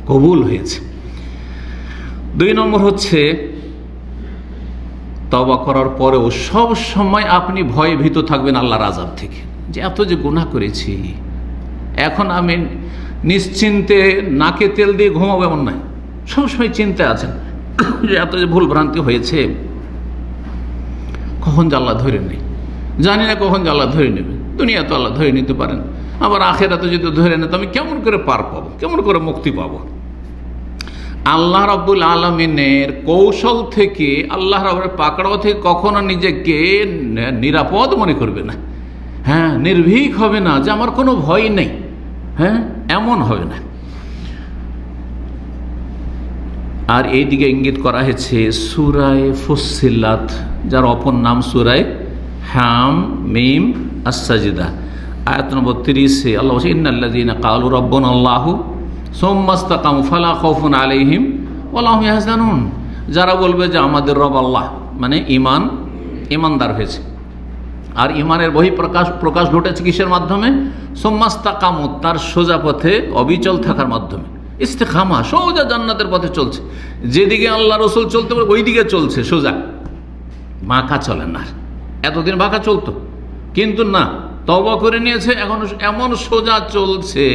S1: কবুল হয়েছে। 2 নম্বর হচ্ছে তওবা করার পরেও সব সময় আপনি ভয়ে ভীত থাকবেন আল্লাহর আযাব থেকে, যে এত যে গুনাহ করেছি, এখন আমি নিশ্চিন্তে নাকে তেল দিয়ে ঘুমাবো এমন নয়, সবসময় চিন্তায় আছেন যে এত যে ভুল ভ্রান্তি হয়েছে, কখন যে আল্লাহ ধরে নেই, জানি না কখন যে আল্লাহ ধরে নেবে। দুনিয়া তো আল্লাহ ধরে নিতে পারেন, আবার আখিরাতে যদি ধরে নেয় তো আমি কেমন করে পার পাবো, কেমন করে মুক্তি পাবো। আল্লাহ রাব্বুল আলামিনের কৌশল থেকে, আল্লাহ রাব্বুল পাকড়াও থেকে কখনো নিজেকে নিরাপদ মনে করবে না, হ্যাঁ, নির্ভীক হবে না যে আমার কোনো ভয় নেই, হ্যাঁ, এমন হবে না। আর এই দিকে ইঙ্গিত করা হয়েছে সূরায়ে ফুসসিলাত, যার অপর নাম সূরায়ে হাম মিম আস-সাজদা, আয়াত নম্বর 30-এ আল্লাহ বলছে ইন্নাল্লাযীনা ক্বালু রাব্বুনাল্লাহু সুম্মা ইসতাকামু ফালা খাউফুন আলাইহিম ওয়া লা হুম ইয়াহজানুন। যারা বলবে যে আমাদের রব আল্লাহ, মানে ইমানদার হয়েছে, আর ইমানের প্রকাশ ঘটেছে কিসের মাধ্যমে, সুম্মা ইসতাকামু, তার সোজা পথে অবিচল থাকার মাধ্যমে। ইস্তেকামা, সোজা জান্নাতের পথে চলছে, যেদিকে আল্লাহ রসুল চলতে পারে ওই দিকে চলছে সোজা, বাঁকা চলে না। এতদিন বাঁকা চলতো, কিন্তু না, তওবা করে নিয়েছে, এখন এমন সোজা চলছে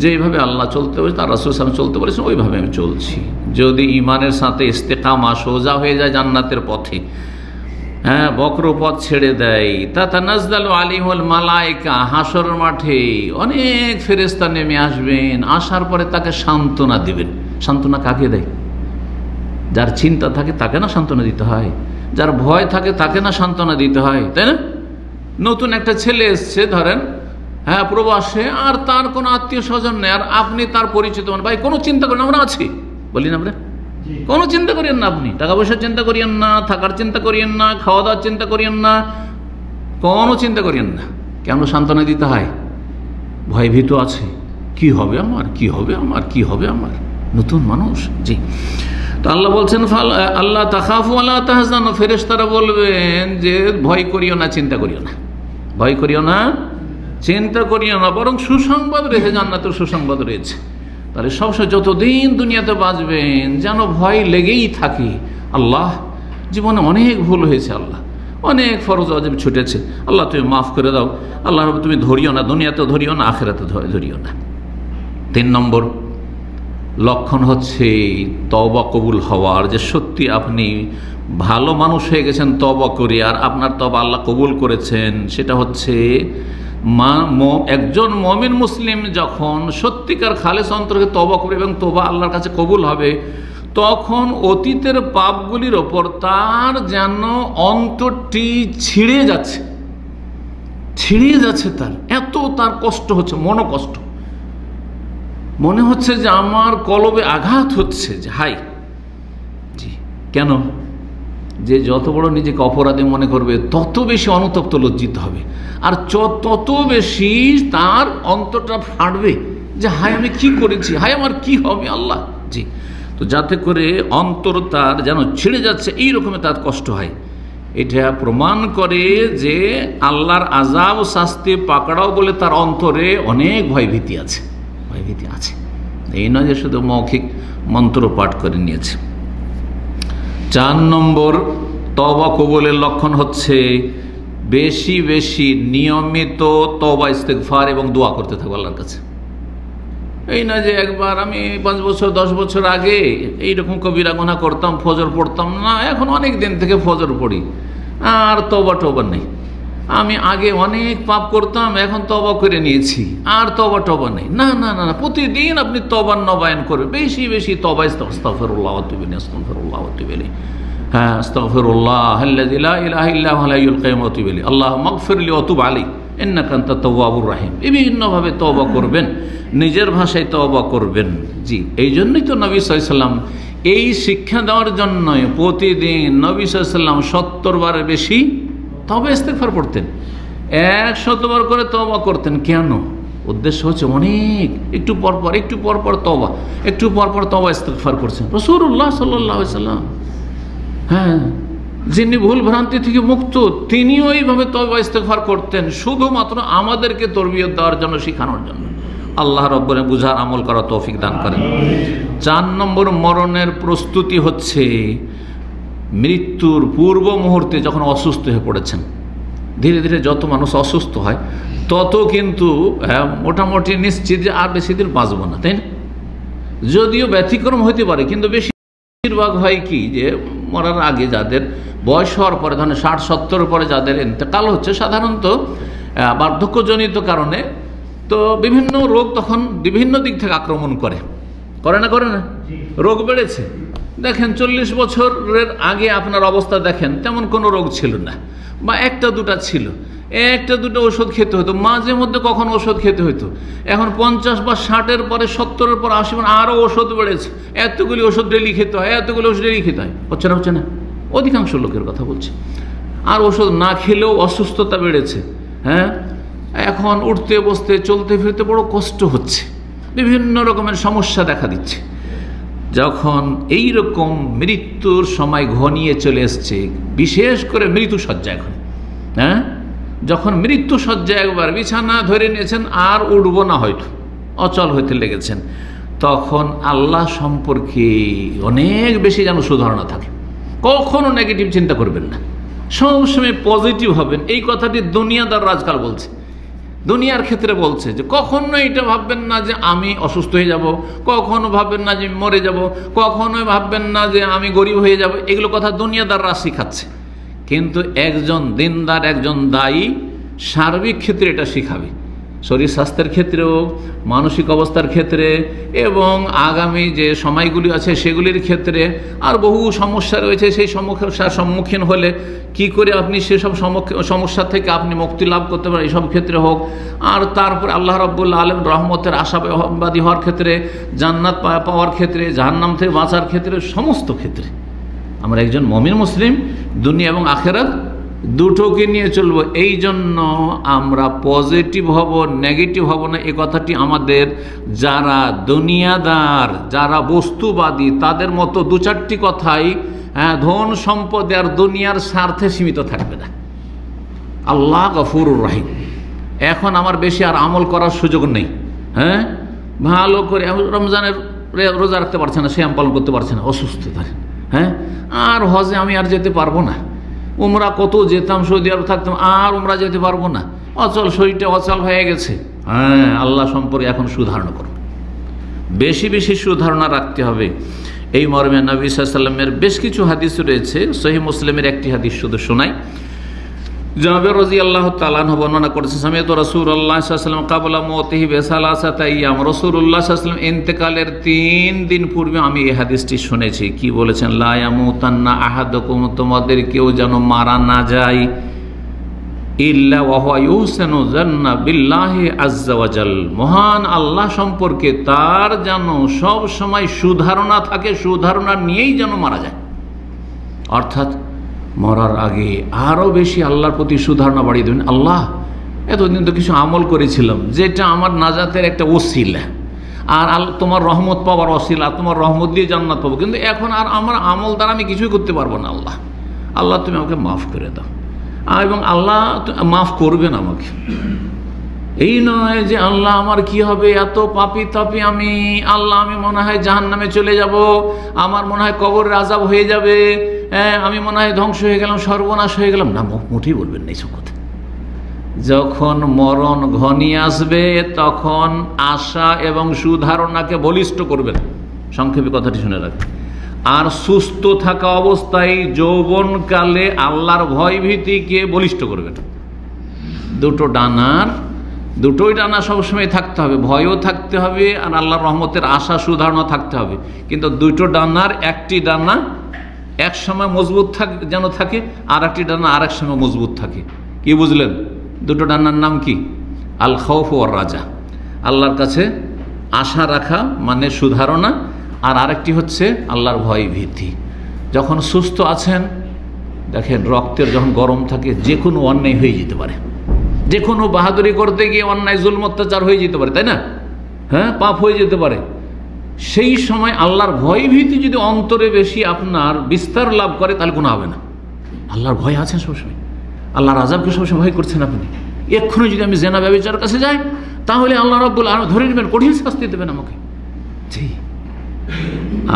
S1: যেইভাবে আল্লাহ চলতে বলেছে, তার রাসূল সাল্লাল্লাহু আলাইহি ওয়াসাল্লাম চলতে বলেছেন, ওইভাবে আমি চলছি। যদি ইমানের সাথে ইস্তেকামা, সোজা হয়ে যায় জান্নাতের পথে, হ্যাঁ, বক্র পথ ছেড়ে দেয়, তাতানাজ্জালু আলাইহিল মালায়েকা, হাসরের মাঠে অনেক ফেরেশতা নেমে আসবেন, আসার পরে তাকে সান্ত্বনা দিবেন। সান্ত্বনা কাকে দেয়? যার চিন্তা থাকে তাকে না সান্ত্বনা দিতে হয়, যার ভয় থাকে তাকে না সান্ত্বনা দিতে হয়, তাই না? নতুন একটা ছেলে এসছে ধরেন, হ্যাঁ, প্রবাসে, আর তার কোনো আত্মীয় স্বজন নেই, আর আপনি তার পরিচিত, ভাই কোনো চিন্তা করেন, আমরা আছি, বলি না আমরা, কোনো চিন্তা করিয়েন না, আপনি টাকা পয়সার চিন্তা করিয়েন না, থাকার চিন্তা করিয়েন না, খাওয়া দাওয়ার চিন্তা করিয়েন না, কোনো চিন্তা করিয়েন না। কেন সান্ত্বনা দিতে হয়? ভয়ভীত আছে, কি হবে আমার, কি হবে আমার, কি হবে আমার, নতুন মানুষ। জি, তো আল্লাহ বলছেন আল্লাহ তাখাফু ওয়ালা তাহজানু, ফেরেশতারা বলবেন যে ভয় করিও না, চিন্তা করিও না, ভয় করিও না, চিন্তা করিও না, বরং সুসংবাদ রয়েছে, জান্নাতের সুসংবাদ রয়েছে। তাহলে সবসময় যতদিন দুনিয়াতে বাঁচবেন যেন ভয় লেগেই থাকে, আল্লাহ জীবনে অনেক ভুল হয়েছে, আল্লাহ অনেক ফরজ ওয়াজিব ছুটেছে, আল্লাহ তুমি মাফ করে দাও, আল্লাহ তুমি ধরিও না, দুনিয়াতেও ধরিও না, আখিরাতে ধরিও না। 3 নম্বর লক্ষণ হচ্ছে তওবা কবুল হওয়ার, যে সত্যি আপনি ভালো মানুষ হয়ে গেছেন তওবা করে, আর আপনার তওবা আল্লাহ কবুল করেছেন। সেটা হচ্ছে একজন মুমিন মুসলিম যখন সত্যিকার খালেস অন্তরে তওবা করবে এবং তওবা আল্লাহর কাছে কবুল হবে, তখন অতীতের পাপগুলির ওপর তার যেন অন্তরটি ছিঁড়ে যাচ্ছে, তার এত তার কষ্ট হচ্ছে, মনোকষ্ট, মনে হচ্ছে যে আমার কলবে আঘাত হচ্ছে, যে হাই জি কেন, যে যত বড় নিজেকে অপরাধী মনে করবে তত বেশি অনুতপ্ত লজ্জিত হবে, আর তত বেশি তার অন্তরটা ফাটবে যে হাই আমি কি করেছি, হাই আমার কি হবে আল্লাহ। জি, তো যাতে করে অন্তর তার যেন ছিঁড়ে যাচ্ছে এই রকমের তার কষ্ট হয়, এটা প্রমাণ করে যে আল্লাহর আযাব ও শাস্তি পাকড়াও বলে তার অন্তরে অনেক ভয়ভীতি আছে, এই নয় যে শুধু মৌখিক মন্ত্র পাঠ করে নিয়েছে। 4 নম্বর তওবা কবুলের লক্ষণ হচ্ছে বেশি বেশি নিয়মিত তওবা ইস্তেগফার এবং দোয়া করতে থাকবো আল্লাহর কাছে। এই না যে একবার আমি 5 বছর 10 বছর আগে এইরকম কবিরা গুনাহ করতাম, ফজর পড়তাম না, এখন অনেক দিন থেকে ফজর পড়ি আর তওবা নেই। আমি আগে অনেক পাপ করতাম, এখন তওবা করে নিয়েছি আর তওবা নেই। না না না না, প্রতিদিন আপনি তওবার নবায়ন করবেন, বেশি বেশি তওবা, আস্তাগফিরুল্লাহ ওয়া আতুবু ইলাইহি, আস্তাগফিরুল্লাহ ওয়া আতুবু ইলাইহি, হ্যাঁ আস্তাগফিরুল্লাহ আল্লাযী লা ইলাহা ইল্লা হুয়াল হাইয়ুল কাইয়্যুম ওয়া আতুবু ইলাইহি, আল্লাহুম্মা ইগফিরলি ওয়া তুব আলাইহি ইন্নাকা আনতাত তাওয়াবুর রাহিম। বিভিন্নভাবে তওবা করবেন, নিজের ভাষায় তওবা করবেন। জি, এই জন্যই তো নবী সাল্লাল্লাহু আলাইহি ওয়াসাল্লাম এই শিক্ষা দেওয়ার জন্যই প্রতিদিন নবী সাল্লাল্লাহু আলাইহি ওয়াসাল্লাম 70 বারের বেশি তওবা ইস্তেগফার পড়তেন, 100 বার করে তওবা করতেন। কেন? উদ্দেশ্য হচ্ছে অনেক একটু পরপর তওবা, একটু পরপর তওবা ইস্তেগফার করছেন রাসূলুল্লাহ সাল্লাল্লাহু আলাইহি ওয়াসাল্লাম। হ্যাঁ, যিনি ভুল ভ্রান্তি থেকে মুক্ত তিনিও এইভাবে তওবা ইস্তেগফার করতেন, শুধুমাত্র আমাদেরকে তরবিয়ত দেওয়ার জন্য, শেখানোর জন্য। আল্লাহ রব্বুল বুঝার আমল করার তৌফিক দান করেন। 4 নম্বর মরণের প্রস্তুতি হচ্ছে মৃত্যুর পূর্ব মুহূর্তে যখন অসুস্থ হয়ে পড়েছেন। ধীরে ধীরে যত মানুষ অসুস্থ হয় তত কিন্তু মোটামুটি নিশ্চিত যে আর বেশি দিন বাঁচব না, তাই না? যদিও ব্যতিক্রম হইতে পারে, কিন্তু বেশিরভাগ হয় কি যে মরার আগে যাদের বয়স হওয়ার পরে, ধরেন 60-70 পরে যাদের ইন্তেকাল হচ্ছে, সাধারণত বার্ধক্যজনিত কারণে, তো বিভিন্ন রোগ তখন বিভিন্ন দিক থেকে আক্রমণ করে না রোগ বেড়েছে। দেখেন 40 বছরের আগে আপনার অবস্থা দেখেন তেমন কোনো রোগ ছিল না, বা 1-2টা ছিল, 1-2টা ওষুধ খেতে হতো, মাঝে মধ্যে কখন ওষুধ খেতে হতো। এখন 50 বা 60-এর পরে, 70-এর পর 80 আরও ওষুধ বেড়েছে, এতগুলি ওষুধ ডেলি খেতে হয়, হচ্ছে না। অধিকাংশ লোকের কথা বলছে। আর ওষুধ না খেলেও অসুস্থতা বেড়েছে। হ্যাঁ, এখন উঠতে বসতে চলতে ফিরতে বড় কষ্ট হচ্ছে, বিভিন্ন রকমের সমস্যা দেখা দিচ্ছে। যখন এই রকম মৃত্যুর সময় ঘনিয়ে চলে এসছে, বিশেষ করে মৃত্যুসজ্জা, এখন হ্যাঁ যখন মৃত্যুসজ্জা একবার বিছানা ধরে নিয়েছেন আর উঠবো না, হয়তো অচল হইতে লেগেছেন, তখন আল্লাহ সম্পর্কে অনেক বেশি যেন সুধারণা থাকে। কখনো নেগেটিভ চিন্তা করবেন না, সবসময় পজিটিভ হবেন। এই কথাটি দুনিয়াদার আজকাল বলছে, দুনিয়ার ক্ষেত্রে বলছে যে কখনো এটা ভাববেন না যে আমি অসুস্থ হয়ে যাব, কখনো ভাববেন না যে মরে যাব, কখনো ভাববেন না যে আমি গরিব হয়ে যাব। এগুলো কথা দুনিয়াদাররা শিখাচ্ছে, কিন্তু একজন দিনদার, একজন দায়ী সার্বিক ক্ষেত্রে এটা শিখাবে, শরীর স্বাস্থ্যের ক্ষেত্রেও, মানসিক অবস্থার ক্ষেত্রে, এবং আগামী যে সময়গুলি আছে সেগুলির ক্ষেত্রে। আর বহু সমস্যা রয়েছে, সেই সমস্যার সম্মুখীন হলে কি করে আপনি সেসব সমস্যা থেকে আপনি মুক্তি লাভ করতে পারেন, এইসব ক্ষেত্রে হোক। আর তারপর আল্লাহ রাব্বুল আলামিন রহমতের আশাবাদী হওয়ার ক্ষেত্রে, জান্নাত পাওয়ার ক্ষেত্রে, জাহান্নাম থেকে বাঁচার ক্ষেত্রে, সমস্ত ক্ষেত্রে আমরা একজন মুমিন মুসলিম দুনিয়া এবং আখিরাত দুটোকে নিয়ে চলবো। এই জন্য আমরা পজিটিভ হব, নেগেটিভ হব না। এই কথাটি আমাদের যারা দুনিয়াদার, যারা বস্তুবাদী, তাদের মতো 2-4টি কথাই ধন সম্পদ আর দুনিয়ার স্বার্থে সীমিত থাকবে না। আল্লাহ গফুরুর রহিম। এখন আমার বেশি আর আমল করার সুযোগ নেই। হ্যাঁ, ভালো করে রমজানের রোজা রাখতে পারছে না, সিয়াম পালন করতে পারছে না, অসুস্থ। হ্যাঁ, আর হজে আমি আর যেতে পারবো না, উমরা কত যেতাম, সৌদি আরব থাকতাম, আর উমরা যেতে পারবো না, অচল, শরীরটা অচল হয়ে গেছে। হ্যাঁ, আল্লাহ সম্পর্কে এখন সুধারণা করো, বেশি বেশি সুধারণা রাখতে হবে। এই মর্মে নবী সাল্লাল্লাহু আলাইহি ওয়াসাল্লামের বেশ কিছু হাদিস রয়েছে। সহিহ মুসলিমের একটি হাদিস শুধু শোনাই। জাবের রাদিয়াল্লাহু তাআলা আনহু বর্ণনা করেছেন, সামিআতু রাসূলুল্লাহ সাল্লাল্লাহু আলাইহি ওয়াসাল্লাম ক্বাবলা মাউতিহি বিসালাসাতি আইয়াম, রাসূলুল্লাহ সাল্লাল্লাহু আলাইহি ওয়াসাল্লাম ইন্তেকালের 3 দিন পূর্বে আমি এই হাদিসটি শুনেছি। কি বলেছেন? লা ইয়ামুতান্না আহাদুকুম, তোমাদের কেউ যেন মারা না যায়, ইল্লা ওয়া হুয়া ইউহসিনু যান্না বিল্লাহি আযজা ওয়া জাল, মহান আল্লাহ সম্পর্কে তার যেন সব সময় সুধারণা থাকে, সুধারণা নিয়েই যেন মারা যায়। অর্থাৎ মরার আগে আরও বেশি আল্লাহর প্রতি সুধারণা বাড়িয়ে দেবেন। আল্লাহ, এতদিন তো কিছু আমল করেছিলাম যেটা আমার নাজাতের একটা ওসিলা, আর তোমার রহমত পাওয়ার ওসিলা, তোমার রহমত দিয়ে জান্নাত পাবো, কিন্তু এখন আর আমার আমল দ্বারা আমি কিছুই করতে পারবো না। আল্লাহ, আল্লাহ তুমি আমাকে মাফ করে দাও, এবং আল্লাহ মাফ করবেন আমাকে। এই নয় যে আল্লাহ আমার কি হবে, এত পাপী তাপী আমি, আল্লাহ আমি মনে হয় জাহান্নামে চলে যাব, আমার মনে হয় কবরের আযাব হয়ে যাবে, আমি মনে হয় ধ্বংস হয়ে গেলাম, সর্বনাশ হয়ে গেলাম। না, মোটেই বলবেন না এইসব কথা। যখন মরণ ঘনিয়ে আসবে তখন আশা এবং সুধারণাকে বলিষ্ঠ করবেন, সংক্ষেপে কথাটি শুনে রাখবেন। আর সুস্থ থাকা অবস্থায় যৌবনকালে আল্লাহর ভয় ভীতিকে বলিষ্ঠ করবেন। দুটোই ডানা সবসময় থাকতে হবে, ভয়ও থাকতে হবে আর আল্লাহর রহমতের আশা সুধারণা থাকতে হবে। কিন্তু দুটো ডানার একটি ডানা এক সময় মজবুত যেন থাকে, আর একটি ডানা আর এক সময় মজবুত থাকে। কি বুঝলেন? দুটো ডানার নাম কি? আল খাউফ ওয়ার রাজা, আল্লাহর কাছে আশা রাখা মানে সুধারণা, আর আরেকটি হচ্ছে আল্লাহর ভয় ভীতি। যখন সুস্থ আছেন, দেখেন রক্তের যখন গরম থাকে যে কোনো অন্যায় হয়ে যেতে পারে, যে কোনো বাহাদুরি করতে গিয়ে অন্যায় জুলম অত্যাচার হয়ে যেতে পারে, তাই না? হ্যাঁ, পাপ হয়ে যেতে পারে। সেই সময় আল্লাহর ভয় ভীতি যদি অন্তরে বেশি আপনার বিস্তার লাভ করে, তাহলে কোনো হবে না। আল্লাহর ভয় আছেন সবসময়, আল্লাহর আযাবকে সবসময় ভয় করছেন আপনি। এক্ষুনি যদি আমি জেনা ব্যভিচারের কাছে যাই, তাহলে আল্লাহ রাব্বুল আলামিন ধরে নেবেন, কঠিন শাস্তি দেবেন আমাকে। জি।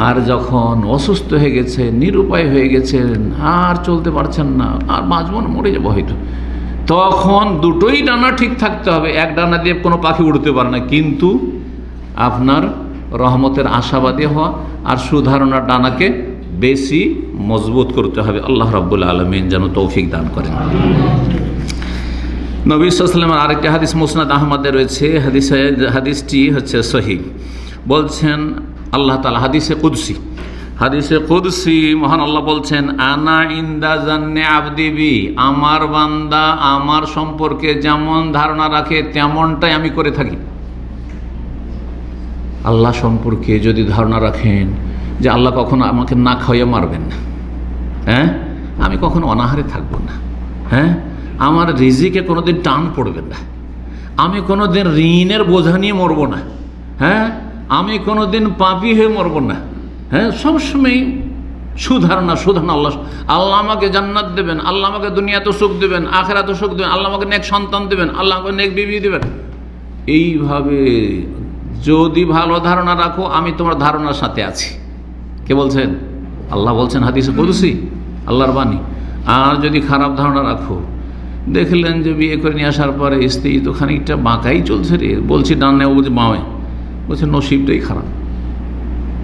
S1: আর যখন অসুস্থ হয়ে গেছে, নিরুপায় হয়ে গেছেন, আর চলতে পারছেন না, আর বাঁচবো না, মরে যাবো হয়তো, তখন দুটোই ডানা ঠিক থাকতে হবে। এক ডানা দিয়ে কোনো পাখি উড়তে পারে না, কিন্তু আপনার রহমতের আশাবাদী হওয়া আর সুধারণার ডানাকে বেশি মজবুত করতে হবে। আল্লাহ রাব্বুল আলামিন যেন তৌফিক দান করেন। নবী সাল্লাল্লাহু আলাইহি ওয়াসাল্লামের আরেকটি হাদিস মুসনাদ আহমদে রয়েছে, হাদিসটি হচ্ছে সহিহ। বলছেন আল্লাহ তাআলা, হাদিসে কুদসি মহান আল্লাহ বলছেন, আনা ইনদা জান্নি আবদি বি, আমার বান্দা আমার সম্পর্কে যেমন ধারণা রাখে তেমনটাই আমি করে থাকি। আল্লাহ সম্পর্কে যদি ধারণা রাখেন যে আল্লাহ কখনো আমাকে না খাইয়ে মারবেন না, হ্যাঁ, আমি কখনো অনাহারে থাকবো না, হ্যাঁ, আমার রিজিকে কোনোদিন টান পড়বে না, আমি কোনোদিন ঋণের বোঝা নিয়ে মরবো না, হ্যাঁ, আমি কোনোদিন পাপী হয়ে মরবো না, হ্যাঁ, সবসময় সুধারণা আল্লাহ আমাকে জান্নাত দেবেন, আল্লাহ আমাকে দুনিয়াতে সুখ দেবেন, আখিরাতে সুখ দেবেন, আল্লাহ আমাকে নেক সন্তান দেবেন, আল্লাহ আমাকে নেক বিবি দেবেন। এইভাবে যদি ভালো ধারণা রাখো, আমি তোমার ধারণার সাথে আছি। কে বলছেন? আল্লাহ বলছেন, হাদিসে কুদসি, আল্লাহর বাণী। আর যদি খারাপ ধারণা রাখো, দেখলেন যে বিয়ে করে নিয়ে আসার পরে স্ত্রী তো খানিকটা বাঁকাই চলছে রে, বলছি ডানে, ও বলছে বাঁয়ে, বলছে নসিবটাই খারাপ,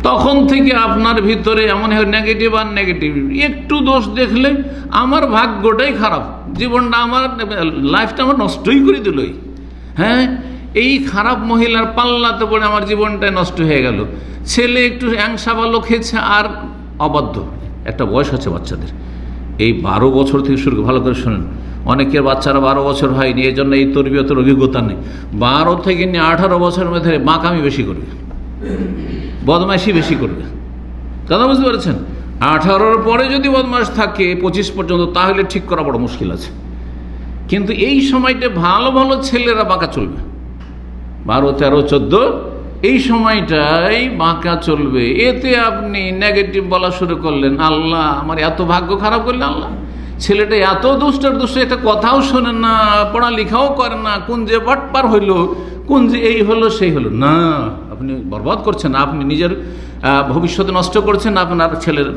S1: তখন থেকে আপনার ভিতরে এমন হয় নেগেটিভ আর নেগেটিভ। একটু দোষ দেখলে আমার ভাগ্যটাই খারাপ, জীবনটা আমার, লাইফটা আমার নষ্টই করে দিলই, হ্যাঁ, এই খারাপ মহিলার পাল্লাতে পড়ে আমার জীবনটাই নষ্ট হয়ে গেল। ছেলে একটু অ্যাংসা ভালো খেয়েছে আর অবাধ্য, একটা বয়স আছে বাচ্চাদের, এই 12 বছর থেকে শুরু, ভালো করে শোনেন, অনেকের বাচ্চারা 12 বছর হয়নি, এই জন্য এই তরবিয়তের অভিজ্ঞতা নেই। 12 থেকে নিয়ে 18 বছরের মধ্যে বাঁকামি বেশি করবে, বদমাইশি বেশি করবে, কথা বুঝতে পারছেন? 18-র পরে যদি বদমাইশ থাকে 25 পর্যন্ত, তাহলে ঠিক করা বড় মুশকিল আছে। কিন্তু এই সময়টা ভালো ভালো ছেলেরা বাঁকা চলবে, 12, 13, 14 এই সময়টাই বাঁকা চলবে। এতে আপনি নেগেটিভ বলা শুরু করলেন, আল্লাহ আমার এত ভাগ্য খারাপ করলেন, আল্লাহ ছেলেটা এত দুষ্ট, একটা কথাও শোনেন না, পড়ালেখাও করেন না, কোন যে বাটপার হইল, কোন যে এই হলো সেই হলো না, আপনি বরবাদ করছেন, আপনি নিজের ভবিষ্যৎ নষ্ট করছেন, আপনার ছেলের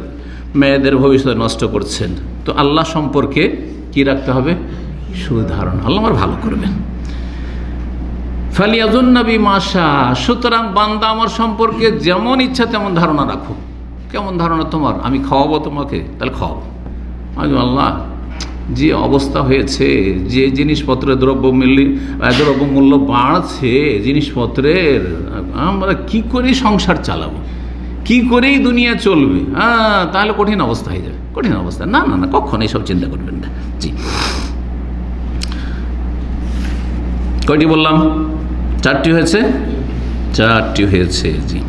S1: মেয়েদের ভবিষ্যৎ নষ্ট করছেন। তো আল্লাহ সম্পর্কে কি রাখতে হবে? সুধারণা। আল্লাহ আমার ভালো করবেন। ফালিয়াজুন নবী মাশা, সুতরাং বান্দা আমার সম্পর্কে যেমন ইচ্ছা তেমন ধারণা রাখো। কেমন ধারণা তোমার? আমি খাওয়াবো তোমাকে, তাহলে খাওয়াবো। আমি আল্লাহ যে অবস্থা হয়েছে, যে জিনিসপত্রের দ্রব্যমূল্য বাড়ছে, জিনিসপত্রের আমরা কি করে সংসার চালাবো, কি করেই দুনিয়া চলবে, তাহলে কঠিন অবস্থা হয়ে যাবে, কঠিন অবস্থা। না না না, কখন এইসব চিন্তা করবেন না। জি, কয়টি বললাম? 4টি হয়েছে, 4টি হয়েছে। জি,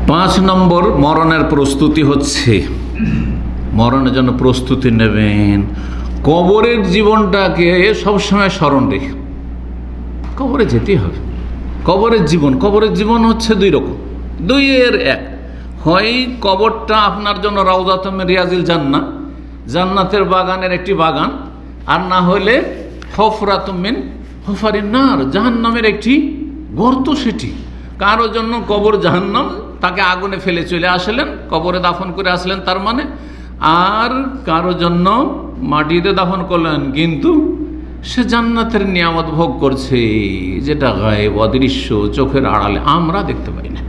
S1: 5 নম্বর মরণের প্রস্তুতি হচ্ছে, মরণের জন্য প্রস্তুতি নেবেন। কবরের জীবনটাকে সবসময় স্মরণ রেখে কবরে যেতেই হবে। কবরের জীবন হচ্ছে 2 রকম, 2-এর 1। হয় কবরটা আপনার জন্য রাউযাতুম মিন রিয়াজিল জান্নাহ, জান্নাতের বাগানের একটি বাগান, আর না হলে হুফরাতুম মিন হুফারিন নার, জাহান্নামের একটি গর্ত। সেটি কারো জন্য কবর জাহান্নাম, তাকে আগুনে ফেলে চলে আসলেন, কবরে দাফন করে আসলেন তার মানে, আর কারো জন্য মাটিতে দাফন করলেন, কিন্তু সে জান্নাতের নিয়ামত ভোগ করছে, যেটা গায়েব, অদৃশ্য, চোখের আড়ালে আমরা দেখতে পাই না।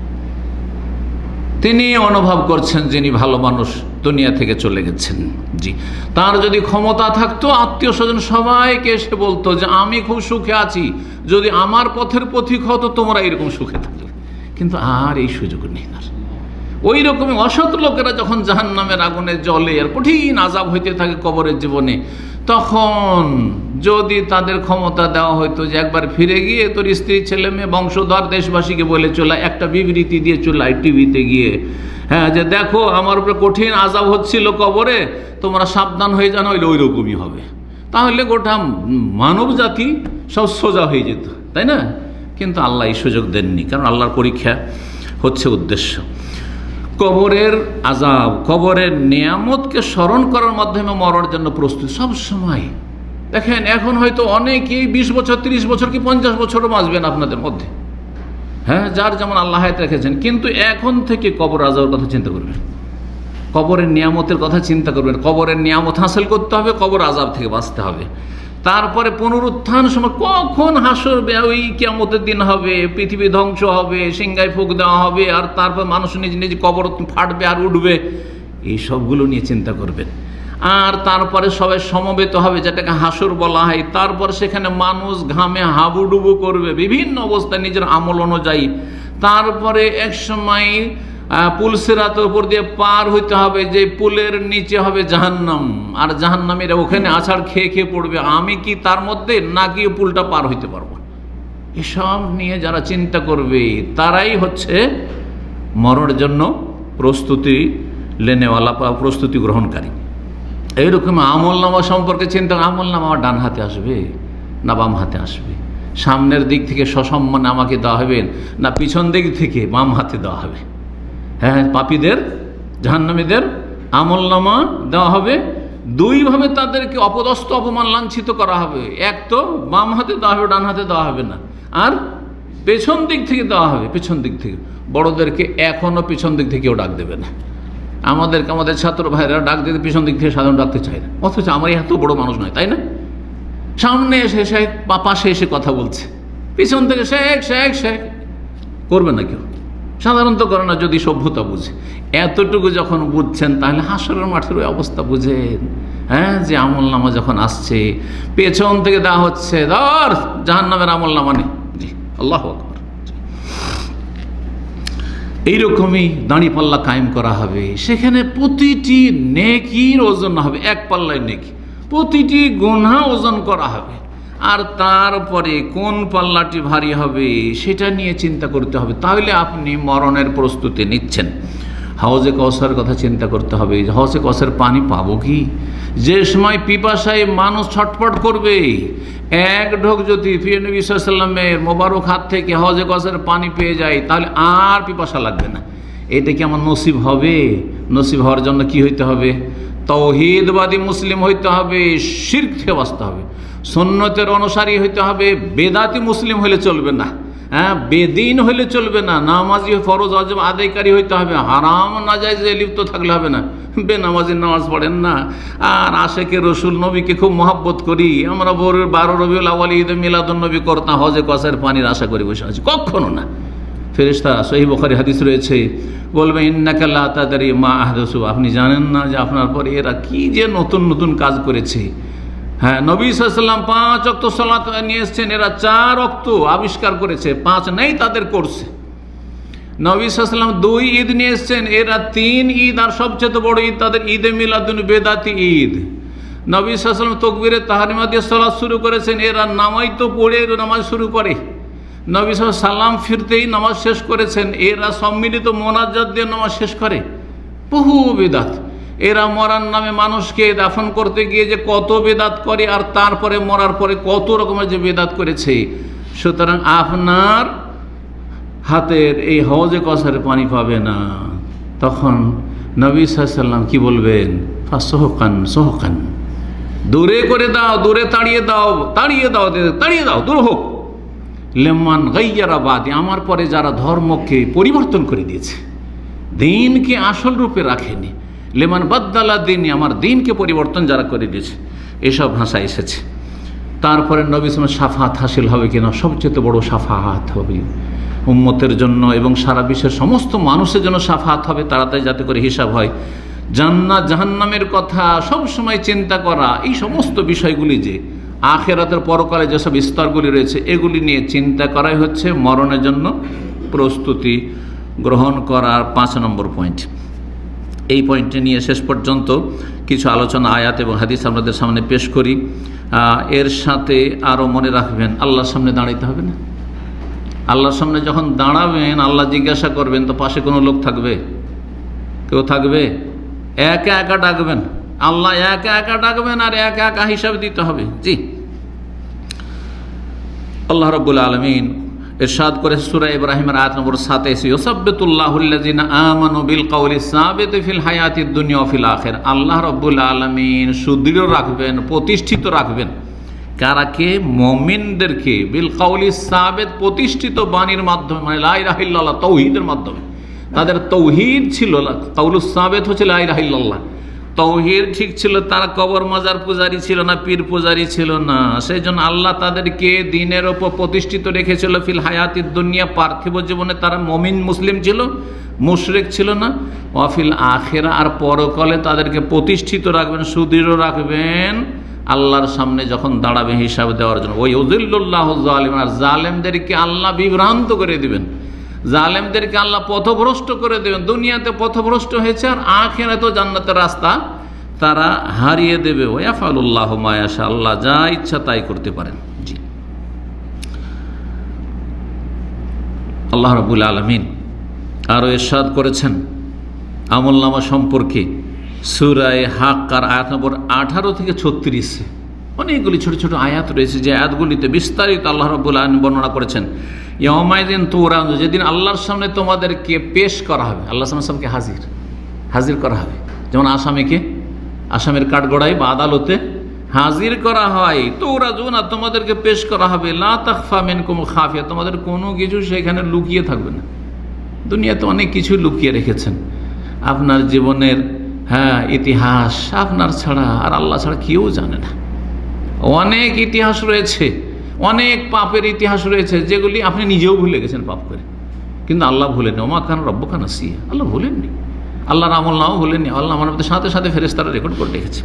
S1: তিনি অনুভব করছেন যিনি ভালো মানুষ দুনিয়া থেকে চলে গেছেন। জি, তার যদি ক্ষমতা থাকতো আত্মীয় স্বজন সবাইকে এসে বলতো যে আমি খুব সুখে আছি, যদি আমার পথের পথিক হতো তোমরা এরকম সুখে থাকবে, কিন্তু আর এই সুযোগ নেই তার। ওই রকমই অসৎ লোকেরা যখন জাহান্নামের আগুনে জ্বলে আর কঠিন আযাব হইতে থাকে কবরের জীবনে, তখন যদি তাদের ক্ষমতা দেওয়া হইতো যে একবার ফিরে গিয়ে তোর স্ত্রী, ছেলে মেয়ে, বংশধর, দেশবাসীকে বলে চলে, একটা বিবৃতি দিয়ে চলে টিভিতে গিয়ে, হ্যাঁ, যে দেখো আমার উপরে কঠিন আযাব হচ্ছিল কবরে, তোমরা সাবধান হয়ে যান, হইলে ওই রকমই হবে, তাহলে গোটা মানব জাতি সব সোজা হয়ে যেত, তাই না? কিন্তু আল্লাহ এই সুযোগ দেননি, কারণ আল্লাহর পরীক্ষা হচ্ছে উদ্দেশ্য। কবরের আযাব, কবরের নিয়ামতকে স্মরণ করার মাধ্যমে মরার জন্য প্রস্তুত সব সময়। দেখেন এখন হয়তো অনেকেই 20 বছর, 30 বছর কি 50 বছরও বাঁচবেন আপনাদের মধ্যে, হ্যাঁ, যার যেমন আল্লাহ হায়াত রেখেছেন, কিন্তু এখন থেকে কবর আযাবের কথা চিন্তা করবেন, কবরের নিয়ামতের কথা চিন্তা করবেন। কবরের নিয়ামত হাসিল করতে হবে, কবর আযাব থেকে বাঁচতে হবে। তারপরে পুনরুত্থান সময় কখন হাসর, ওই কিয়ামতের দিন হবে, পৃথিবী ধ্বংস হবে, সিংহায় ফুঁক দেওয়া হবে, আর তারপর মানুষ নিজ নিজ কবর ফাটবে আর উঠবে, এই সবগুলো নিয়ে চিন্তা করবেন। আর তারপরে সবাই সমবেত হবে, যেটাকে হাসর বলা হয়। তারপর সেখানে মানুষ ঘামে হাবুডুবু করবে বিভিন্ন অবস্থায় নিজের আমল অনুযায়ী। তারপরে এক সময় পুল সিরাতের উপর দিয়ে পার হইতে হবে, যে পুলের নিচে হবে জাহান্নাম, আর জাহান্নামীরা ওখানে আছাড় খেয়ে খেয়ে পড়বে। আমি কি তার মধ্যে, নাকি পুলটা পার হইতে পারবো? এসব নিয়ে যারা চিন্তা করবে তারাই হচ্ছে মরণের জন্য প্রস্তুতি লেনেওয়ালা, প্রস্তুতি গ্রহণকারী। এইরকম আমলনামা সম্পর্কে চিন্তা, আমলনামা আমার ডান হাতে আসবে না বাম হাতে আসবে, সামনের দিক থেকে সসম্মানে আমাকে দেওয়া হবে না পিছন দিক থেকে বাম হাতে দেওয়া হবে। হ্যাঁ, পাপীদের, জাহান্নামীদের আমলনামা দেওয়া হবে 2 ভাবে, তাদেরকে অপদস্থ, অপমান, লাঞ্ছিত করা হবে। এক তো বাম হাতে দেওয়া হবে, ডান হাতে দেওয়া হবে না, আর পেছন দিক থেকে দেওয়া হবে, পেছন দিক থেকে। বড়দেরকে এখনও পেছন দিক থেকেও ডাক দেবে না। আমাদের ছাত্র ভাইরা ডাক দিতে পিছন দিক থেকে সাধারণ ডাকতে চায় না, অথচ আমার এত বড় মানুষ নয়, তাই না? সামনে এসে শেখ, পাশে এসে কথা বলছে, পিছন থেকে শেখ শেখ শেখ করবে না কেউ, সাধারণত করে না, যদি সভ্যতা বুঝে। এতটুকু যখন বুঝছেন, তাহলে হাসরের মাঠের ওই অবস্থা বুঝেন। হ্যাঁ, যে আমলনামা যখন আসছে পেছন থেকে দেওয়া হচ্ছে, ধর জাহান্নামের আমলনামা নেই। জি, আল্লাহু আকবার। এইরকমই দাঁড়িপাল্লা কায়েম করা হবে, সেখানে প্রতিটি নেকির ওজন হবে, এক পাল্লায় নেকি, প্রতিটি গুনাহ ওজন করা হবে। আর তারপরে কোন পাল্লাটি ভারী হবে সেটা নিয়ে চিন্তা করতে হবে। তাহলে আপনি মরণের প্রস্তুতি নিচ্ছেন। হাউজে কাউসারের কথা চিন্তা করতে হবে, হাউজে কাউসারের পানি পাবো কি? যে সময় পিপাসায় মানুষ ছটফট করবে, এক ঢোক যদি প্রিয় নবী সাল্লাল্লাহু আলাইহি ওয়াসাল্লামের মোবারক হাত থেকে হাউজে কাউসারের পানি পেয়ে যায়, তাহলে আর পিপাসা লাগবে না। এটা কি আমার নসিব হবে? নসিব হওয়ার জন্য কি হইতে হবে? তাওহীদবাদী মুসলিম হইতে হবে, শিরক থেকে বাঁচতে হবে, সুন্নতের অনুসারী হইতে হবে, বেদাতি মুসলিম হলে চলবে না। হ্যাঁ, বেদিন হইলে চলবে না, নামাজি ফরজ ওয়াজিব আদায়কারী হইতে হবে, হারাম নাজায়েজে লিপ্ত থাকলে হবে না। বেনামাজি নামাজ পড়েন না আর আশেকে রসুল নবীকে খুব মহব্বত করি, আমরা 12 রবিউল আউয়াল ঈদে মিলাদুন নবী করতাম, হজে কসার পানির আশা করে বসে আছি, কখনো না। ফেরেশতা সহিহ বুখারী হাদিস রয়েছে, বলবে ইন্নাকা লা তাদরি মা আহদাসু, আপনি জানেন না যে আপনার পরে এরা কি যে নতুন নতুন কাজ করেছে। হ্যাঁ, নবী সাল্লাল্লাহু আলাইহি ওয়াসাল্লাম 5 ওয়াক্ত সালাত নিয়ে এসেছেন, এরা 4 ওয়াক্ত আবিষ্কার করেছে, 5 নেই তাদের করছে। নবী সাল্লাল্লাহু আলাইহি ওয়াসাল্লাম 2 ঈদ নিয়ে এসেছেন, এরা 3 ঈদ, আর সবচেয়ে বড় ঈদ তাদের ঈদে মিলাদুন বেদাতি ঈদ। নবী সাল্লাল্লাহু আলাইহি ওয়াসাল্লাম তাকবীরে তাহরিমা দিয়ে সালাত শুরু করেছেন, এরা নামাজ তো পড়ে নামাজ শুরু করে। নবী সাল্লাল্লাহু আলাইহি ওয়াসাল্লাম সালাম ফিরতেই নামাজ শেষ করেছেন, এরা সম্মিলিত মোনাজাত দিয়ে নামাজ শেষ করে। বহু বেদাত। এরা মরার নামে মানুষকে দাফন করতে গিয়ে যে কত বেদাত করে, আর তারপরে মরার পরে কত রকমের যে বেদাত করেছে। সুতরাং আপনার হাতের এই হওজে কসারে পানি পাবে না। তখন নবী সাল্লাল্লাহু আলাইহি ওয়াসাল্লাম কি বলবেন? ফাসহকান সহকান, দূরে করে দাও, দূরে তাড়িয়ে দাও, তাড়িয়ে দাও, তাড়িয়ে দাও, দূর হোক। লেমান গাইয়ারা বাদি, আমার পরে যারা ধর্মকে পরিবর্তন করে দিয়েছে, দিনকে আসল রূপে রাখেনি। লেমান বাদ্দালা দিন, আমার দিনকে পরিবর্তন যারা করে দিয়েছে, এসব ভাষা এসেছে। তারপরে নবী সাল্লাল্লাহু আলাইহি ওয়াসাল্লাম শাফাআত হাসিল হবে কিনা? সবচেয়ে বড় শাফাআত হবে উম্মতের জন্য এবং সারা বিশ্বের সমস্ত মানুষের জন্য শাফাআত হবে, তাড়াতাড়ি যাতে করে হিসাব হয়। জান্নাত জাহান্নামের কথা সব সময় চিন্তা করা, এই সমস্ত বিষয়গুলি যে আখিরাতের পরকালে যেসব স্তরগুলি রয়েছে, এগুলি নিয়ে চিন্তা করাই হচ্ছে মরণের জন্য প্রস্তুতি গ্রহণ করার 5 নম্বর পয়েন্ট। এই পয়েন্টে নিয়ে শেষ পর্যন্ত কিছু আলোচনা, আয়াত এবং হাদিস আপনাদের সামনে পেশ করি। এর সাথে আরও মনে রাখবেন, আল্লাহর সামনে দাঁড়াইতে হবে না। আল্লাহর সামনে যখন দাঁড়াবেন, আল্লাহ জিজ্ঞাসা করবেন, তো পাশে কোনো লোক থাকবে? কেউ থাকবে? একা একা ডাকবেন, আল্লাহ একা একা ডাকবেন, আর একা একা হিসাব দিতে হবে। জি, আল্লাহ রাব্বুল আলামিন ইরশাদ করে সূরা ইব্রাহিমের আয়াত নম্বর 27, ইউসাব্বিতুল্লাহুল্লাযিনা আমানু বিল কওলি সাবিতি ফিল হায়াতিদ দুনিয়া ওয়া ফিল আখিরা। আল্লাহ রাব্বুল আলামিন সুদৃঢ় রাখবেন, প্রতিষ্ঠিত রাখবেন কারাকে? মুমিনদেরকে। বিল কওলি সাবিত, প্রতিষ্ঠিত বাণীর মাধ্যমে, মানে লা ইলাহা ইল্লাল্লাহ, তাওহীদের মাধ্যমে। তাদের তৌহিদ ছিল, কাউলুস সাবিত হচ্ছে লা ইলাহা ইল্লাল্লাহ, তৌহিদ ঠিক ছিল। তারা কবর মাজার পূজারি ছিল না, পীর পূজারি ছিল না। সেই জন্য আল্লাহ তাদেরকে দিনের ওপর প্রতিষ্ঠিত রেখেছিল। ফিল হায়াতিদ দুনিয়া, পার্থিব জীবনে তারা মুমিন মুসলিম ছিল, মুশরিক ছিল না। ওয়াফিল আখিরা, আর পরকালে তাদেরকে প্রতিষ্ঠিত রাখবেন, সুদৃঢ় রাখবেন আল্লাহর সামনে যখন দাঁড়াবে হিসাব দেওয়ার জন্য। ওই ইউযিল্লুল্লাহু যালিমিন, আর জালেমদেরকে আল্লাহ বিভ্রান্ত করে দিবেন, জালেমদেরকে আল্লাহ পথভ্রষ্ট করে দেবেন। দুনিয়াতে পথভ্রষ্ট হয়েছে, আর আখিরাতেও জান্নাতের রাস্তা তারা হারিয়ে দেবে। ওয়াফালুল্লাহু মা ইয়াশা, আল্লাহ যা ইচ্ছা তাই করতে পারেন। জি, আল্লাহ রাব্বুল আলামিন আরও ইরশাদ করেছেন আমলনামা সম্পর্কে সূরা হাক্কার আয়াত নম্বর 18 থেকে 36। অনেকগুলি ছোট ছোট আয়াত রয়েছে, যে আয়াতগুলিতে বিস্তারিত আল্লাহ রাব্বুল আলামিন বর্ণনা করেছেন। ইয়াউমাইদিন তুরাদু, যেদিন আল্লাহর সামনে তোমাদেরকে পেশ করা হবে, আল্লাহর সামনে হাজির করা হবে। যেমন আসামের কাঠগড়ায় বা আদালতে হাজির করা হয়। তুরাদুনা, তোমাদেরকে পেশ করা হবে। লা তাখফা মিনকুম খাফিয়া, তোমাদের কোনো কিছু সেখানে লুকিয়ে থাকবে না। দুনিয়াতে অনেক কিছু লুকিয়ে রেখেছেন, আপনার জীবনের ইতিহাস আপনার ছাড়া আর আল্লাহ ছাড়া কেউ জানে না। অনেক ইতিহাস রয়েছে, অনেক পাপের ইতিহাস রয়েছে, যেগুলি আপনি নিজেও ভুলে গেছেন পাপ করে, কিন্তু আল্লাহ ভুলেননি। ওমা কান রব্বুকা নাসিয়া, আল্লাহ ভুলেননি, আল্লাহর আমলনামাও ভুলেননি। আল্লাহ আমাদের সাথে সাথে ফেরেশতারা রেকর্ড করে রেখেছে।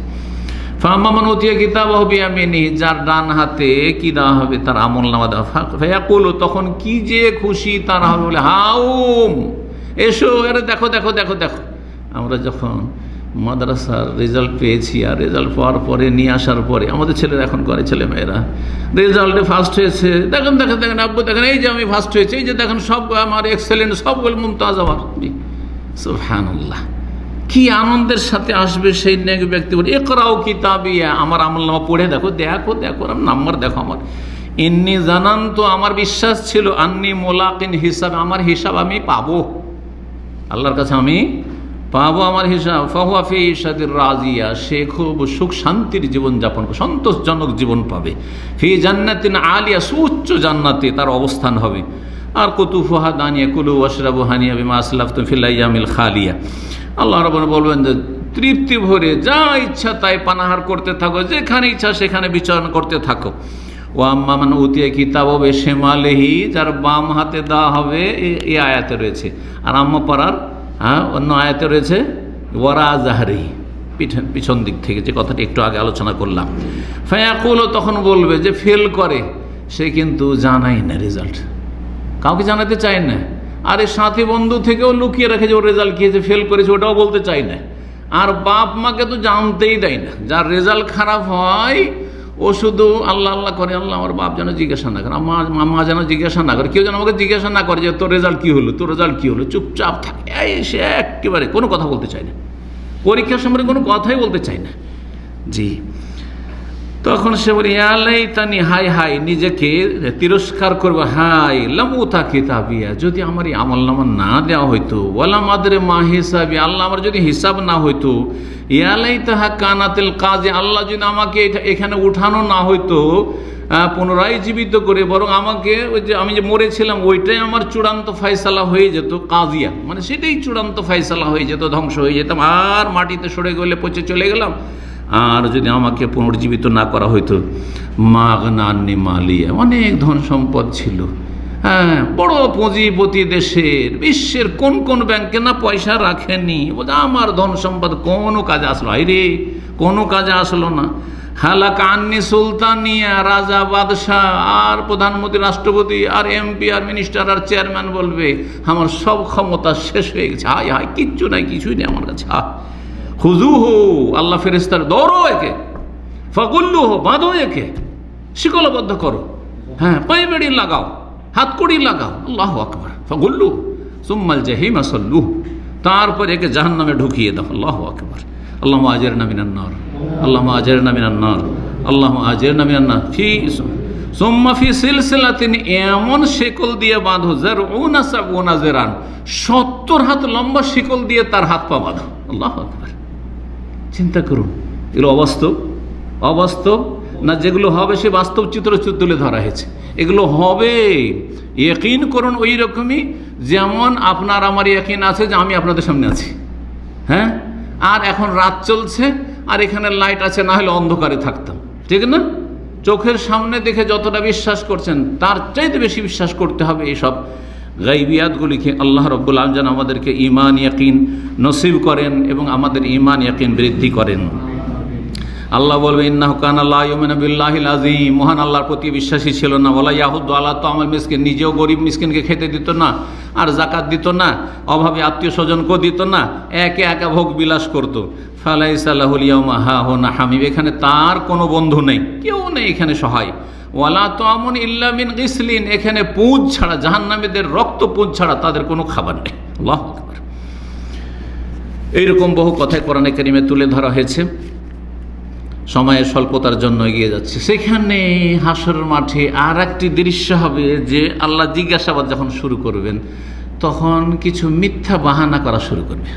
S1: ফাম্মা মান উতিয়া কিতাবাহু বিয়ামিনিহি, যার ডান হাতে কি দেওয়া হবে? তার আমলনামা দেওয়া। ফায়াকুলু, তখন কি যে খুশি তারা হবে, বলে হাউম, এসো, আরে দেখো দেখো দেখো দেখো। আমরা যখন মাদ্রাসার রেজাল্ট পেয়েছি, আর রেজাল্ট পাওয়ার পরে নিয়ে আসার পরে আমাদের ছেলেরা এখন করে, ছেলেমেয়েরা রেজাল্টে ফার্স্ট হয়েছে, দেখেন দেখেন দেখেন আব্বু দেখেন, এই যে আমি ফার্স্ট হয়েছি, এই যে দেখেন সব আমার এক্সেলেন্ট, সবগুলো মুমতাজ আমার। সুবহানাল্লাহ, কি আনন্দের সাথে আসবে সেই নেক ব্যক্তি বলে, ইকরাউ কিতাবিয়া, আমার আমলনামা পড়ে দেখো, দেখো দেখো নাম্বার দেখো আমার। ইন্নী জানান্তু, আমার বিশ্বাস ছিল, আন্নী মুলাকিন হিসাব, আমার হিসাব আমি পাবো, আল্লাহর কাছে আমি পাবো আমার হিসাব। ফাহুয়া ফি ইশাদির রাজিয়া, সে খুব সুখ শান্তির জীবনযাপন, সন্তোষজনক জীবন পাবে। ফি জান্নাতিন আলিয়া, সুউচ্চ জান্নাতে তার অবস্থান হবে। আর কুতুফুহা দানিয়া কুলু ওয়াশরাবু হানিয়া বিমা আসলাফতুম ফিল আইয়ামিল খালিয়া। আল্লাহ রাব্বুল বলবেন যে তৃপ্তি ভরে যা ইচ্ছা তাই পানাহার করতে থাকো, যেখানে ইচ্ছা সেখানে বিচরণ করতে থাকো। ও আম্মা মান উতিয়া কিতাব বেশেমালেহি, যার বাম হাতে দেওয়া হবে, এই আয়াতে রয়েছে। আর আম্মা পাড়ার অন্য আয়াতে রয়েছে ওয়ারা জাহরি, পিছন দিক থেকে, যে কথাটি একটু আগে আলোচনা করলাম। ফায়াকুল, তখন বলবে যে ফেল করে সে কিন্তু জানাই না রেজাল্ট, কাউকে জানাতে চায় না। আর এই সাথী বন্ধু থেকেও লুকিয়ে রাখে যে ওর রেজাল্ট কী হয়েছে, ফেল করেছে, ওটাও বলতে চায় না। আর বাপ মাকে তো জানতেই দেয় না। যার রেজাল্ট খারাপ হয় ও শুধু আল্লাহ আল্লাহ করে, আল্লাহ আমার বাপ যেন জিজ্ঞাসা না করে, আমার মা যেন জিজ্ঞাসা না করে, কেউ যেন আমাকে জিজ্ঞাসা না করে যে তোর রেজাল্ট কী হলো, তোর রেজাল্ট কী হলো। চুপচাপ থাকে, সে একেবারে কোনো কথা বলতে চায় না, পরীক্ষার সময় কোনো কথাই বলতে চায় না। জি, তখন সে বলি আলাই তানি, হাই হাই, নিজেকে তিরস্কার করবো, হাই লামুতা কিতাবিয়া, যদি আমার এই আমলনামা না দেওয়া হইতো, ওয়ালা মাদরে মা হিসাবি, আল্লাহ আমার যদি হিসাব না হইতো, ইয়ালাই তাহা কানাতিল কাজে, আল্লাহ যদি আমাকে এখানে উঠানো না হইতো পুনরায় জীবিত করে, বরং আমাকে ওই যে আমি যে মরেছিলাম ওইটাই আমার চূড়ান্ত ফয়সালা হয়ে যেত, কাজিয়া মানে সেটাই চূড়ান্ত ফয়সালা হয়ে যেত, ধ্বংস হয়ে যেতাম, আর মাটিতে সরে গেলে পচে চলে গেলাম। আর যদি আমাকে পুনর্জীবিত না করা হইতো, মাগনান্নি মালিয়া, অনেক ধন সম্পদ ছিল, হ্যাঁ, বড় পুঁজিপতি দেশের, বিশ্বের কোন কোন ব্যাংকে না পয়সা রাখেনি, বলছে আমার ধন সম্পদ কোনো কাজে আসলো, আরে কোনো কাজে আসলো না। হালাকা আন্নি সুলতানিয়া, রাজা বাদশাহ আর প্রধানমন্ত্রী রাষ্ট্রপতি আর এমপি আর মিনিস্টার আর চেয়ারম্যান বলবে আমার সব ক্ষমতা শেষ হয়ে গেছে, হায় হায় কিচ্ছু নাই, কিছুই নেই আমার কাছে। খুজুহু, আল্লাহ ফেরেশতার দৌড়ো একে, ফাগুল্লুহু, বাঁধো একে, শিকলবদ্ধ করো, হ্যাঁ, পায়ে বেড়ি লাগাও, হাতকড়ি লাগাও, আল্লাহু আকবার, ফাগুল্লু সুম্মাল জাহিমা সাল্লু, তারপর একে জাহান্নামে ঢুকিয়ে দাও, আল্লাহু আকবার। আল্লাহুম্মা আজিরনা মিনান নার, আল্লাহুম্মা আজিরনা মিনান নার, আল্লাহুম্মা আজিরনা মিনান নার। সুম্মা ফি সিলসিলাতিন, এমন শিকল দিয়ে বাঁধো, যারউনা সাবউনা জিরান, 70 হাত লম্বা শিকল দিয়ে তার হাত পা বাঁধো, আল্লাহু আকবার। চিন্তা করুন, এগুলো অবাস্তব, অবাস্তব না, যেগুলো হবে সে বাস্তব চিত্র তুলে ধরা হয়েছে। এগুলো হবে, ইয়াকিন করুন ওই রকমই যেমন আপনার আমার ইয়াকিন আছে যে আমি আপনাদের সামনে আছি, হ্যাঁ, আর এখন রাত চলছে আর এখানে লাইট আছে, না হলে অন্ধকারে থাকতাম, ঠিক না? চোখের সামনে দেখে যতটা বিশ্বাস করছেন তার চাইতে বেশি বিশ্বাস করতে হবে এইসব গাইবিয়াতগুলিকে। আল্লাহ রাব্বুল আলামিন যেন আমাদেরকে ঈমান ইয়াকিন নসিব করেন এবং আমাদের ঈমান ইয়াকিন বৃদ্ধি করেন। আল্লাহ বলবে ইন্নাহু কানা লা ইউমিনু বিল্লাহিল আযীম, মহান আল্লাহর প্রতি বিশ্বাসী ছিল না। ওয়ালা ইয়াহুদ্দু আলা তা'আমিল মিসকিন, নিজেও গরিব মিসকিনকে খেতে দিত না, আর যাকাত দিত না, অভাবে আত্মীয় স্বজনকেও দিত না, একে একা ভোগ বিলাস করত। ফালাইসা লাহুল ইয়াউমা হাহুনা হামিম, এখানে তার কোনো বন্ধু নেই, কেউ নেই এখানে সহায়। ওয়ালা তা'আমুন ইল্লা মিন গিসলিন, এখানে পুঁজ ছাড়া, জাহান্নামীদের রক্ত পুঁজ ছাড়া তাদের কোনো খাবার নেই। আল্লাহু আকবার। এইরকম বহু কথাই কোরআনে কারিমে তুলে ধরা হয়েছে। সময়ের স্বল্পতার জন্য এগিয়ে যাচ্ছে। সেখানে হাসরের মাঠে আর একটি দৃশ্য হবে যে আল্লাহ জিজ্ঞাসাবাদ যখন শুরু করবেন তখন কিছু মিথ্যা বাহানা করা শুরু করবে,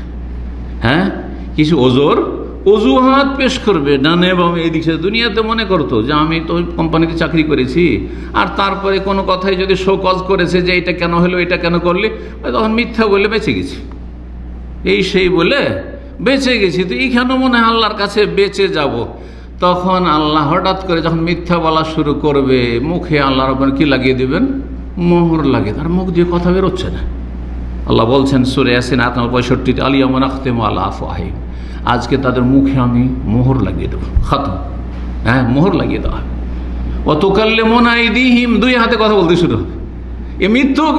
S1: হ্যাঁ, কিছু অজুহাত পেশ করবে ডানে বামে এদিকে। দুনিয়াতে মনে করতো যে আমি তো ওই কোম্পানিতে চাকরি করেছি, আর তারপরে কোনো কথাই যদি শোকজ করেছে যে এটা কেন হলো, এটা কেন করলে, তখন মিথ্যা বলে বেঁচে গেছি, এই সেই বলে বেঁচে গেছি। তো এইখানেও মনে হয় আল্লাহর কাছে বেঁচে যাব। তখন আল্লাহ হঠাৎ করে যখন মিথ্যা বলা শুরু করবে, মুখে আল্লাহর উপর কি লাগিয়ে দেবেন? মোহর লাগিয়ে, তার মুখ দিয়ে কথা বেরোচ্ছে না। আল্লাহ বলছেন সূরা ইয়াসিন আয়াত নম্বর 65, আল-ইয়াওমা নাখতিমু আলা আফওয়াহিহিম, আজকে তাদের মুখে আমি মোহর লাগিয়ে দেবো, খতম, হ্যাঁ, মোহর লাগিয়ে দেওয়া। ওয়া তুকাল্লিমুনা আইদিহিম, দুই হাতে কথা বলতে শুরু হবে। এ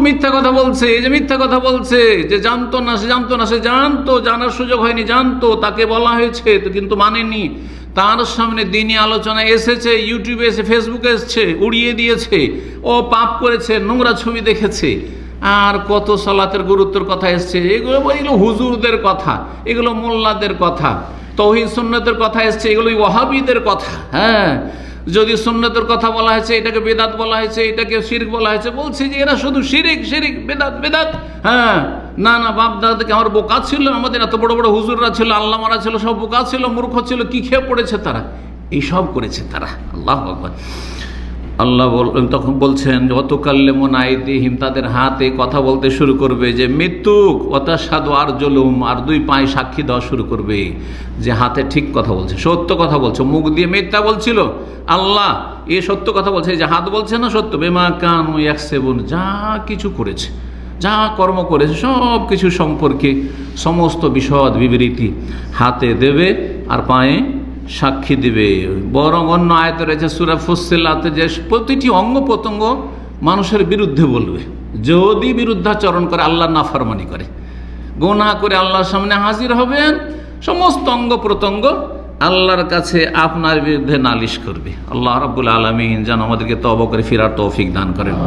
S1: মিথ্যা কথা বলছে, এই যে মিথ্যা কথা বলছে, যে জানতো না, সে জানতো না, সে জানতো, জানার সুযোগ হয়নি, জানতো, তাকে বলা হয়েছে তো কিন্তু মানেনি। তার সামনে দিনী আলোচনা এসেছে, ইউটিউবে এসে, ফেসবুকে এসছে, উড়িয়ে দিয়েছে, ও পাপ করেছে, নোংরা ছবি দেখেছে। আর কত সালাতের গুরুত্বের কথা এসছে, এগুলো হুজুরদের কথা, এগুলো মোল্লাদের কথা, তৌহিদ সুন্নতের কথা এসছে, এগুলো ওয়াহাবিদের কথা। হ্যাঁ, যদি সুন্নতের কথা বলা হয়েছে এটাকে বেদাত বলা হয়েছে, এটাকে শিরক বলা হয়েছে, বলছে যে এরা শুধু শিরক শিরক বেদাত বেদাত। হ্যাঁ, না না, বাপ দাদাকে আমার বোকা ছিল, আমাদের এত বড় বড় হুজুররা ছিল, আল্লামারা ছিল, সব বোকা ছিল, মূর্খ ছিল, কি খেয়ে পড়েছে তারা, এইসব করেছে তারা। আল্লাহু আকবার। আল্লাহ তখন বলছেন ওয়াতুকাল্লিমুন আইদিহিম, তাদের হাতে কথা বলতে শুরু করবে যে মৃত্যুক, ওয়াতাশহাদু আরজুলুহুম, আর দুই পায়ে সাক্ষী দেওয়া শুরু করবে যে হাতে ঠিক কথা বলছে, সত্য কথা বলছে, মুখ দিয়ে মিথ্যা বলছিল আল্লাহ এ সত্য কথা বলছে, যে হাত বলছে না সত্য, বিমা কানু ইয়াকসিবুন, যা কিছু করেছে, যা কর্ম করেছে সব কিছু সম্পর্কে সমস্ত বিশদ বিবৃতি হাতে দেবে আর পায়ে সাক্ষী দিবে। বরং অন্য আয়াতে রয়েছে সূরা ফুসসিলাতে যে প্রতিটি অঙ্গ প্রত্যঙ্গ মানুষের বিরুদ্ধে বলবে, যদি বিরুদ্ধাচরণ করে, আল্লাহর নাফরমানি করে, গুনাহ করে আল্লাহর সামনে হাজির হবেন, সমস্ত অঙ্গ প্রত্যঙ্গ আল্লাহর কাছে আপনার বিরুদ্ধে নালিশ করবে। আল্লাহ রাব্বুল আলামিন যেন আমাদেরকে তওবা করে ফিরার তৌফিক দান করেন।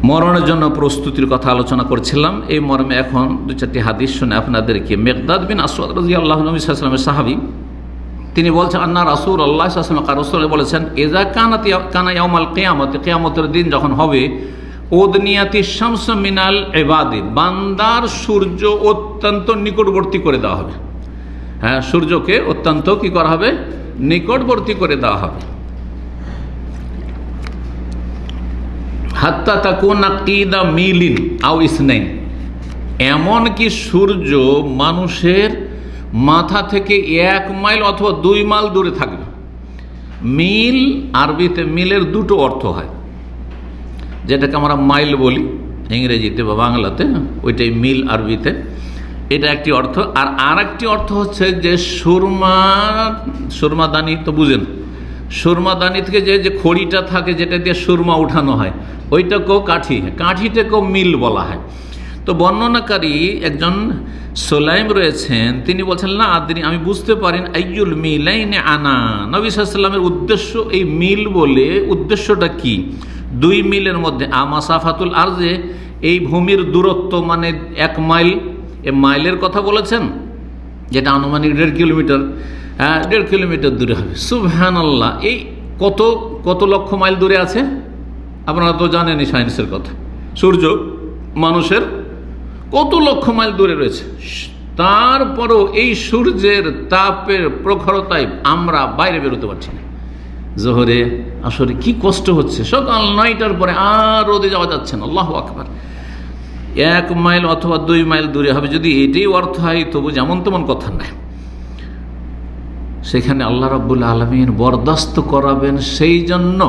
S1: মরণের জন্য প্রস্তুতির কথা আলোচনা করছিলাম, এই মর্মে এখন দু চারটি হাদিস শুনে আপনাদেরকে। মিকদাদ বিন আসওয়াদ রাদিয়াল্লাহু আনহু সাল্লাল্লাহু সাহাবী, তিনি বলছেন আন্না রাসূলুল্লাহ সাল্লাল্লাহু আলাইহি ওয়াসাল্লাম রাসূল বলেছেন ইযা কানা ইয়াউমাল কিয়ামতি, কিয়ামতের দিন যখন হবে, উদনিয়াতি শামসু মিনাল ইবাদি, বান্দার সূর্য অত্যন্ত নিকটবর্তী করে দেওয়া হবে। হ্যাঁ, সূর্যকে অত্যন্ত কি করা হবে? নিকটবর্তী করে দেওয়া হবে। হাত্তা তাকুনা কিদা মিলিন আও ইসনাইন, এমনকি সূর্য মানুষের মাথা থেকে 1 মাইল অথবা 2 মাইল দূরে থাকবে। মিল আরবিতে মিলের দুটো অর্থ হয়, যেটাকে আমরা মাইল বলি ইংরেজিতে বা বাংলাতে, ওইটাই মিল আরবিতে, এটা একটি অর্থ। আর আরেকটি অর্থ হচ্ছে যে সুরমাদানি তো বুঝেন, সুরমাদানি থেকে যে খড়িটা থাকে যেটা দিয়ে সুরমা উঠানো হয়, ওইটাকেও কাঠিটাকেও মিল বলা হয়। তো বর্ণনাকারী একজন সুলাইম রয়েছেন, তিনি বলছেন না আদরি, আমি বুঝতে পারেন আইয়ুল মিলাইনে আনা, নবী সাল্লাল্লাহু আলাইহি ওয়াসাল্লামের উদ্দেশ্য এই মিল বলে উদ্দেশ্যটা কি? 2 মিলের মধ্যে আমাসাফাতুল আরজে, এই ভূমির দূরত্ব মানে 1 মাইল, এ মাইলের কথা বলেছেন, যেটা আনুমানিক 1.5 কিলোমিটার, 1.5 কিলোমিটার দূরে হবে। সুবহানাল্লাহ, এই কত কত লক্ষ মাইল দূরে আছে আপনারা তো জানেনই সায়েন্সের কথা, সূর্য মানুষের কত লক্ষ মাইল দূরে রয়েছে। তারপরও এই সূর্যের তাপের প্রখরতায় আমরা বাইরে বেরোতে পারছি না। জোহরে আসরে কি কষ্ট হচ্ছে, সকাল 9টার পরে আর রোদে যাওয়া যাচ্ছে না। আল্লাহু আকবার। 1 মাইল অথবা 2 মাইল দূরে হবে, যদি এটাই অর্থ হয় তবু যেমন তেমন কথা নয়। সেখানে আল্লাহ রাব্বুল আলামিন বরদাস্ত করাবেন, সেই জন্য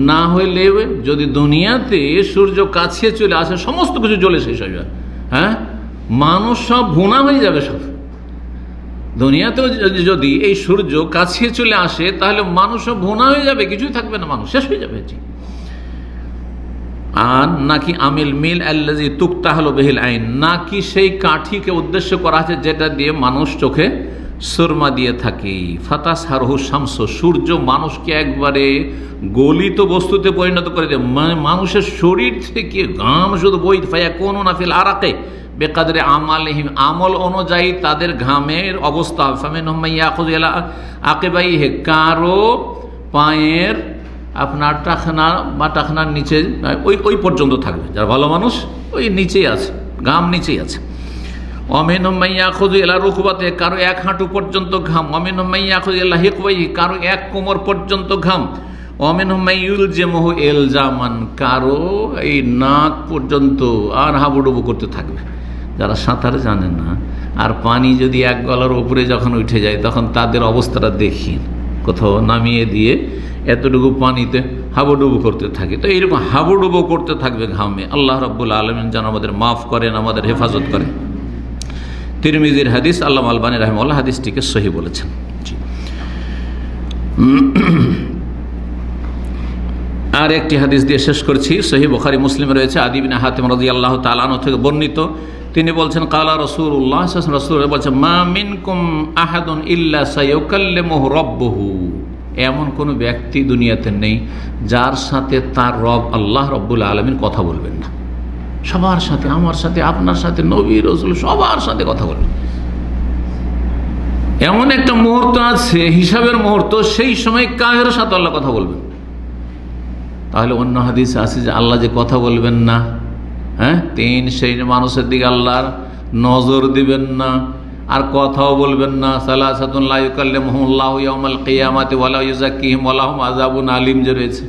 S1: না হইলে যদি দুনিয়াতে সূর্য কাছে চলে আসে সমস্ত কিছু জ্বলে শেষ হয়ে যাবে। হ্যাঁ, মানুষ সব ভুনা হয়ে যাবে সব। দুনিয়াতেও যদি এই সূর্য কাছে চলে আসে তাহলে মানুষও ভুনা হয়ে যাবে, কিছুই থাকবে না, মানুষ শেষ হয়ে যাবে। আর নাকি আমিল মিল আল্লাযী তুকতাহালু বিহিল আইন, নাকি সেই কাঠিকে উদ্দেশ্য করা আছে যেটা দিয়ে মানুষ চোখে সুরমা দিয়ে থাকে। ফাতাসহারহু শামস, সূর্য মানুষকে একবারে গলিত বস্তুতে পরিণত করে দেয়, মানে মানুষের শরীর থেকে ঘাম শুধু বইতে ফায়াকুনুনা ফিল আরাকে বেকাদরে আমালিহিম, আমল অনুযায়ী তাদের ঘামের অবস্থা। ফামিনহুম মান ইয়াখুযু ইলা আকিবাইহি, কারো পায়ের আপনার টাখনা বা টাখনার নিচে ওই পর্যন্ত থাকবে, যার ভালো মানুষ ওই নিচেই আছে, ঘাম নিচেই আছে। অমিনহুম মান ইয়াখুযু ইলা রুকবাতে, কারো 1 হাঁটু পর্যন্ত ঘাম। অমিনহুম মান ইয়াখুযু ইলা হিকওয়াইহি, কারো 1 কোমর পর্যন্ত ঘাম। অমিনহুম মান ইউলজিমুহু ইলজামান, কারো এই নাক পর্যন্ত, আর হাবুডুবু করতে থাকবে। যারা সাঁতার জানে না আর পানি যদি 1 গলার উপরে যখন উঠে যায় তখন তাদের অবস্থাটা দেখি, কোথাও নামিয়ে দিয়ে এতটুকু পানিতে হাবুডুবু করতে থাকে। তো এইরকম হাবুডুবু করতে থাকবে ঘামে। আল্লাহ রাব্বুল আলামিন যেন আমাদের মাফ করেন, আমাদের হেফাজত করেন। তিরমিজির হাদিস, আল্লামা আলবানী রাহিমাহুল্লাহ হাদিসটিকে সহিহ বলেছেন। আর একটি হাদিস দিয়ে শেষ করছি, সহিহ বুখারী মুসলিমে রয়েছে, আদি ইবনে হাতিম রাদিয়াল্লাহু তাআলা আনহু থেকে বর্ণিত। তিনি বলছেন কালা রাসূলুল্লাহ সাল্লাল্লাহু আলাইহি ওয়াসাল্লাম বলছেন মা মিনকুম আহাদুন ইল্লা সায়ুকাল্লিমুহু রাব্বুহু, এমন কোনো ব্যক্তি দুনিয়াতে নেই যার সাথে তার রব আল্লাহ রাব্বুল আলামিন কথা বলবেন না। সবার সাথে, আমার সাথে, আপনার সাথে, নবী রাসূল সবার সাথে কথা বলবেন। এমন একটা মুহূর্ত আছে, হিসাবের মুহূর্ত, সেই সময় কাহের সাথে আল্লাহ কথা বলবেন। তাহলে অন্য হাদিসে আছে যে আল্লাহ যে কথা বলবেন না, হ্যাঁ, 3 শ্রেণীর মানুষের দিকে আল্লাহর নজর দিবেন না, আর কথাও বলবেন না। সালাসাতুন লা ইউকাল্লিমুহুমুল্লাহু ইয়াওমাল কিয়ামাতি ওয়া লা ইউযাক্কিহিম ওয়া লাহুম আযাবুন আলীম যে রয়েছে,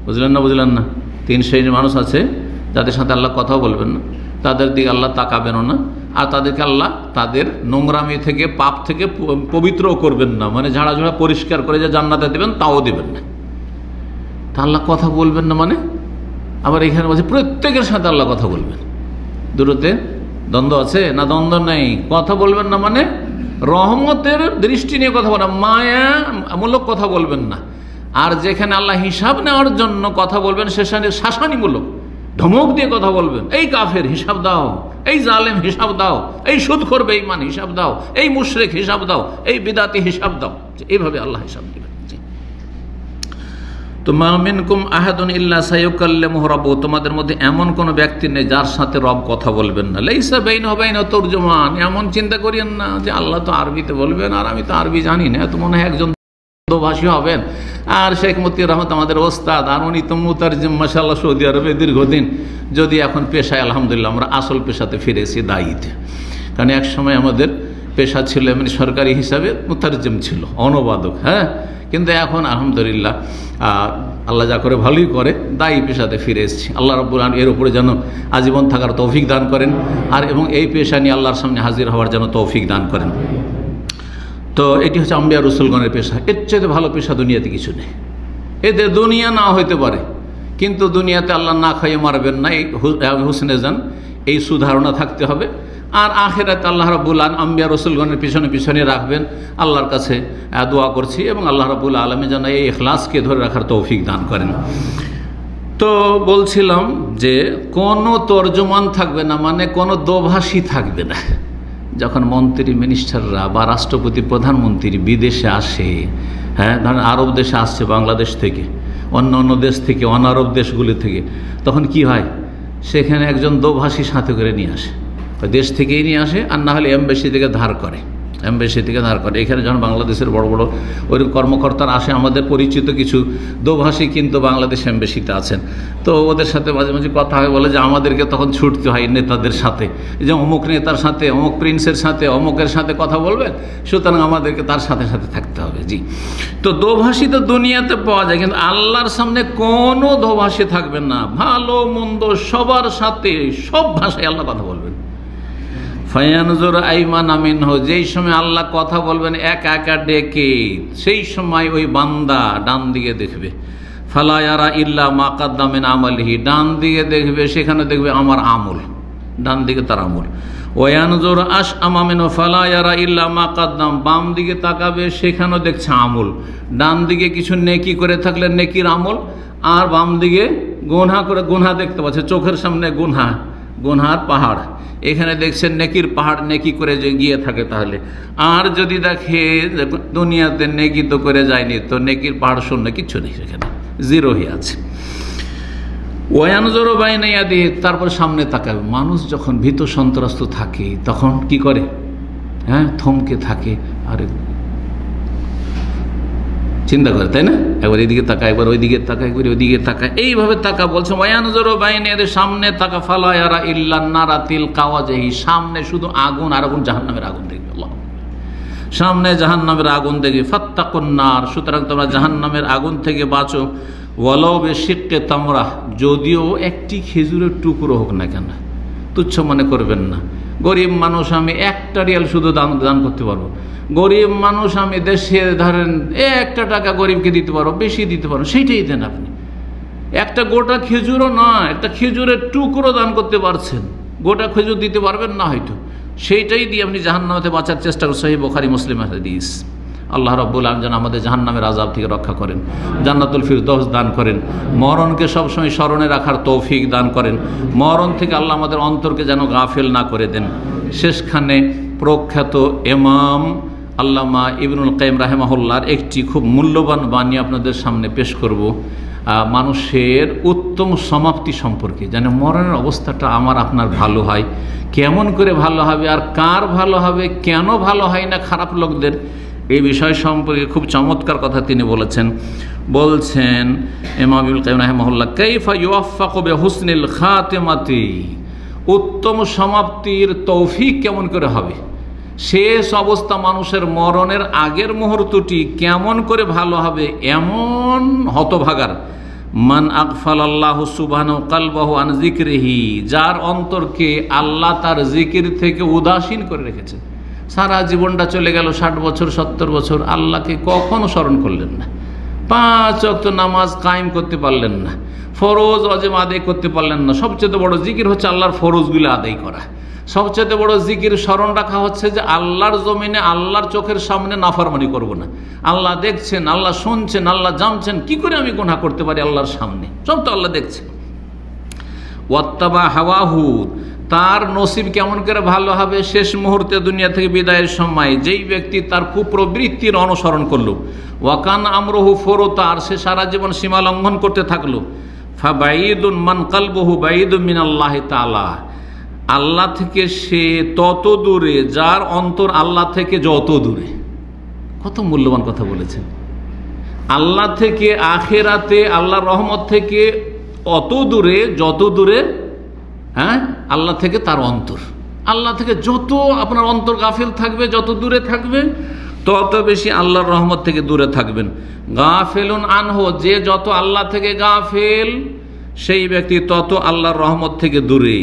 S1: বুঝলেন না? 3 শ্রেণীর মানুষ আছে যাদের সাথে আল্লাহ কথাও বলবেন না, তাদের দিকে আল্লাহ তাকাবেনও না, আর তাদেরকে আল্লাহ তাদের নোংরামি থেকে পাপ থেকে পবিত্রও করবেন না, মানে ঝাড়া পরিষ্কার করে যে জান্নাতে দেবেন তাও দেবেন না। তা আল্লাহ কথা বলবেন না মানে, আবার এখানে বলছে প্রত্যেকের সাথে আল্লাহ কথা বলবেন। দুটোতে দ্বন্দ্ব আছে না? দ্বন্দ্ব নেই। কথা বলবেন না মানে রহমতের দৃষ্টি নিয়ে কথা বলেন, মায়ামূলক কথা বলবেন না। আর যেখানে আল্লাহ হিসাব নেওয়ার জন্য কথা বলবেন সেখানে শাসানিমূলক ধমক দিয়ে কথা বলবেন, এই কাফের হিসাব দাও, এই জালেম হিসাব দাও, এই সুদখোর বেঈমান হিসাব দাও, এই মুশরিক হিসাব দাও, এই বিদাতি হিসাব দাও। এইভাবে আল্লাহ হিসাব দিবেন। তো মা মিনকুম আহাদুন ইল্লা সায়ুকাল্লিমুহু রাব্বুহু, তোমাদের মধ্যে এমন কোন ব্যক্তি নেই যার সাথে রব কথা বলবেন না। লাইসা বাইনাহু ওয়া বাইনাহু তুরজুমান, এমন চিন্তা করিয়েন না যে আল্লাহ তো আরবিতে বলবেন আর আমি তো আরবি জানি না, তো মনে হয় একজন ভাষী হবেন। আর শেখ মতিউর রহমত আমাদের ওস্তাদ, আর উনি তো মুতারজিম মাশাআল্লাহ সৌদি আরবে দীর্ঘদিন। যদি এখন পেশায় আলহামদুলিল্লাহ আমরা আসল পেশাতে ফিরেছি, দায়ীতে। কারণ এক সময় আমাদের পেশা ছিল এমনি সরকারি হিসাবে মুতারজিম ছিল, অনুবাদক, হ্যাঁ। কিন্তু এখন আলহামদুলিল্লাহ আল্লাহ যা করে ভালোই করে, দায়ী পেশাতে ফিরে এসেছি। আল্লাহ রাব্বুল আলামিন এর উপরে যেন আজীবন থাকার তৌফিক দান করেন, আর এবং এই পেশা নিয়ে আল্লাহর সামনে হাজির হওয়ার যেন তৌফিক দান করেন। তো এটি হচ্ছে আম্বিয়া রসুলগণের পেশা। এর চেয়ে ভালো পেশা দুনিয়াতে কিছু নেই। এতে দুনিয়া না হইতে পারে, কিন্তু দুনিয়াতে আল্লাহ না খাইয়ে মারবেন না, এই হুসনে জান, এই সুধারণা থাকতে হবে। আর আখিরাতে আল্লাহ রাব্বুল আলামিন আম্বিয়া রসুলগণের পিছনে রাখবেন। আল্লাহর কাছে দোয়া করছি, এবং আল্লাহ রাব্বুল আলামিন যেন এই ইখলাসকে ধরে রাখার তৌফিক দান করেন। তো বলছিলাম যে কোনো তর্জমান থাকবে না, মানে কোনো দোভাষী থাকবে না। যখন মন্ত্রী মিনিস্টাররা বা রাষ্ট্রপতি প্রধানমন্ত্রী বিদেশে আসে, হ্যাঁ, ধরেন আরব দেশে আসছে বাংলাদেশ থেকে, অন্য দেশ থেকে, অনারব দেশগুলি থেকে, তখন কি হয়, সেখানে একজন দোভাষী সাথে করে নিয়ে আসে, দেশ থেকেই নিয়ে আসে, আর না হলে এমবেসি থেকে ধার করে। এখানে যখন বাংলাদেশের বড় বড় ওই কর্মকর্তারা আসে, আমাদের পরিচিত কিছু দোভাষী কিন্তু বাংলাদেশ এমবেসিতে আছেন। তো ওদের সাথে মাঝে মাঝে কথা হয়, বলে যে আমাদেরকে তখন ছুটতে হয় নেতাদের সাথে, যে অমুক নেতার সাথে, অমুক প্রিন্সের সাথে, অমুকের সাথে কথা বলবেন, সুতরাং আমাদেরকে তার সাথে সাথে থাকতে হবে। জি, তো দোভাষী তো দুনিয়াতে পাওয়া যায়, কিন্তু আল্লাহর সামনে কোনো দোভাষী থাকবেন না। ভালো মন্দ সবার সাথে সব ভাষায় আল্লাহ কথা বলবেন। ফায়ানজুর আইমান মিনহু, যেই সময় আল্লাহ কথা বলবেন একা একা ডেকে, সেই সময় ওই বান্দা ডান দিকে দেখবে। ফালা ইয়ারা ইল্লা মা কাদ্দাম মিন আমালিহি, ডান দিকে দেখবে, সেখানে দেখবে আমার আমল, ডান দিকে তার আমল। ওয়ানজুর আশআমা মিনহু ফালা ইয়ারা ইল্লা মা কাদ্দাম, বাম দিকে তাকাবে, সেখানেও দেখছে আমল। ডান দিকে কিছু নেকি করে থাকলে নেকির আমল, আর বাম দিকে গুনাহ করে গুনাহ দেখতে পাচ্ছে, চোখের সামনে গুনার পাহাড়, এখানে দেখছেন নেকির পাহাড়, নেকি করে যে গিয়ে থাকে তাহলে। আর যদি দেখে দুনিয়াতে নেকি তো করে যায়নি, তো নেকির পাহাড় শূন্য, কিচ্ছু নেই, সেখানে জিরো হয়ে আছে। ওয়ানজুরু বাইনা ইয়াদিহি, তারপর সামনে তাকাবে। মানুষ যখন ভীত সন্ত্রস্ত থাকে তখন কি করে, হ্যাঁ, থমকে থাকে, আর চিন্তা করে, তাই না? একবার এদিকে তাকা, একবার ওইদিকে তাকা, একবার ওইদিকে তাকা, এইভাবে তাকা। বলছে ওয়ানজুরু বাইনা ইয়াদিহি, সামনে তাকা। ফালা ইয়ারা ইল্লা নারা তিলকা ওয়াজহি, সামনে শুধু আগুন, আর আগুন জাহান্নামের আগুন দেখবে। আল্লাহ, সামনে জাহান্নামের আগুন দেখবে। ফাত্তাকুন নার, সুতরাং তোমরা জাহান্নামের আগুন থেকে বাঁচো। ওয়ালাউ বিশিক্কি তামরা, যদিও একটি খেজুরের টুকরো হোক না কেন, তুচ্ছ মনে করবেন না। গরিব মানুষ, আমি 1 রিয়াল শুধু দান করতে পারবো। গরিব মানুষ, আমি দেশে ধরেন 1 টাকা গরিবকে দিতে পারবো, বেশি দিতে পারবো, সেইটাই দেন আপনি। একটা গোটা খেজুরও নয়, একটা খেজুরের টুকরো দান করতে পারছেন, গোটা খেজুর দিতে পারবেন না হয়তো, সেইটাই দিয়ে আপনি জাহান্নামে বাঁচার চেষ্টা করেন। সহিহ বুখারী মুসলিম হাদিস। আল্লাহ রাব্বুল আলামিন যেন আমাদের জাহান্নামের আযাব থেকে রক্ষা করেন, জান্নাতুল ফিরদৌস দান করেন, মরণকে সবসময় স্মরণে রাখার তৌফিক দান করেন, মরণ থেকে আল্লাহ আমাদের অন্তরকে যেন গাফেল না করে দেন। শেষখানে প্রখ্যাত ইমাম আল্লামা ইবনুল কাইয়িম রাহিমাহুল্লাহর একটি খুব মূল্যবান বাণী আপনাদের সামনে পেশ করব, মানুষের উত্তম সমাপ্তি সম্পর্কে, যেন মরণের অবস্থাটা আমার আপনার ভালো হয়, কেমন করে ভালো হবে, আর কার ভালো হবে, কেন ভালো হয় না খারাপ লোকদের, এই বিষয় সম্পর্কে খুব চমৎকার কথা তিনি বলেছেন। বলছেন ইমাম ইবনুল কাইয়িম রাহিমাহুল্লাহ, কাইফা ইউওয়াফাকু বিহুসনিল খাতিমাতি, উত্তম সমাপ্তির তৌফিক কেমন করে হবে, শেষ অবস্থা মানুষের মরণের আগের মুহূর্তটি কেমন করে ভালো হবে, এমন হতভাগার মান আগফালাল্লাহু সুবহানাহু কালবাহু আন যিকরিহি, যার অন্তরকে আল্লাহ তার জিকির থেকে উদাসীন করে রেখেছেন। সারা জীবনটা চলে গেল, 60 বছর 70 বছর, আল্লাহকে কখনো স্মরণ করলেন না, 5 ওয়াক্ত নামাজ কায়েম করতে পারলেন না, ফরজ ওয়াজিব আদায় করতে পারলেন না। সবচেয়ে বড় জিকির হচ্ছে আল্লাহর ফরজগুলো আদায় করা। সবচেয়ে বড় জিকির স্মরণ রাখা হচ্ছে যে আল্লাহর জমিনে আল্লাহর চোখের সামনে নাফরমানি করব না। আল্লাহ দেখছেন, আল্লাহ শুনছেন, আল্লাহ জানছেন, কি করে আমি গুনাহ করতে পারি আল্লাহর সামনে? সব তো আল্লাহ দেখছেন। ওয়াত্তাবা হাওয়াহু, তার নসিব কেমন করে ভালো হবে শেষ মুহূর্তে দুনিয়া থেকে বিদায়ের সময়, যেই ব্যক্তি তার কুপ্রবৃত্তির অনুসরণ করলো। ওয়াকান আমরহু ফুরতা, আর সে সারা জীবন সীমা লঙ্ঘন করতে থাকলো। ফাবাইদুন মান কালবুহু বাইদুম মিনাল্লাহি তাআলা, আল্লাহ থেকে সে তত দূরে যার অন্তর আল্লাহ থেকে যত দূরে। কত মূল্যবান কথা বলেছেন। আল্লাহ থেকে আখেরাতে আল্লাহর রহমত থেকে অত দূরে, যত দূরে আল্লাহ থেকে তার অন্তর। আল্লাহ থেকে যত আপনার অন্তর গাফিল থাকবে, যত দূরে থাকবে, তত বেশি আল্লাহর রহমত থেকে দূরে থাকবেন। গাফিলুন আনহু, যে যত আল্লাহ থেকে গাফিল সেই ব্যক্তি তত আল্লাহর রহমত থেকে দূরে।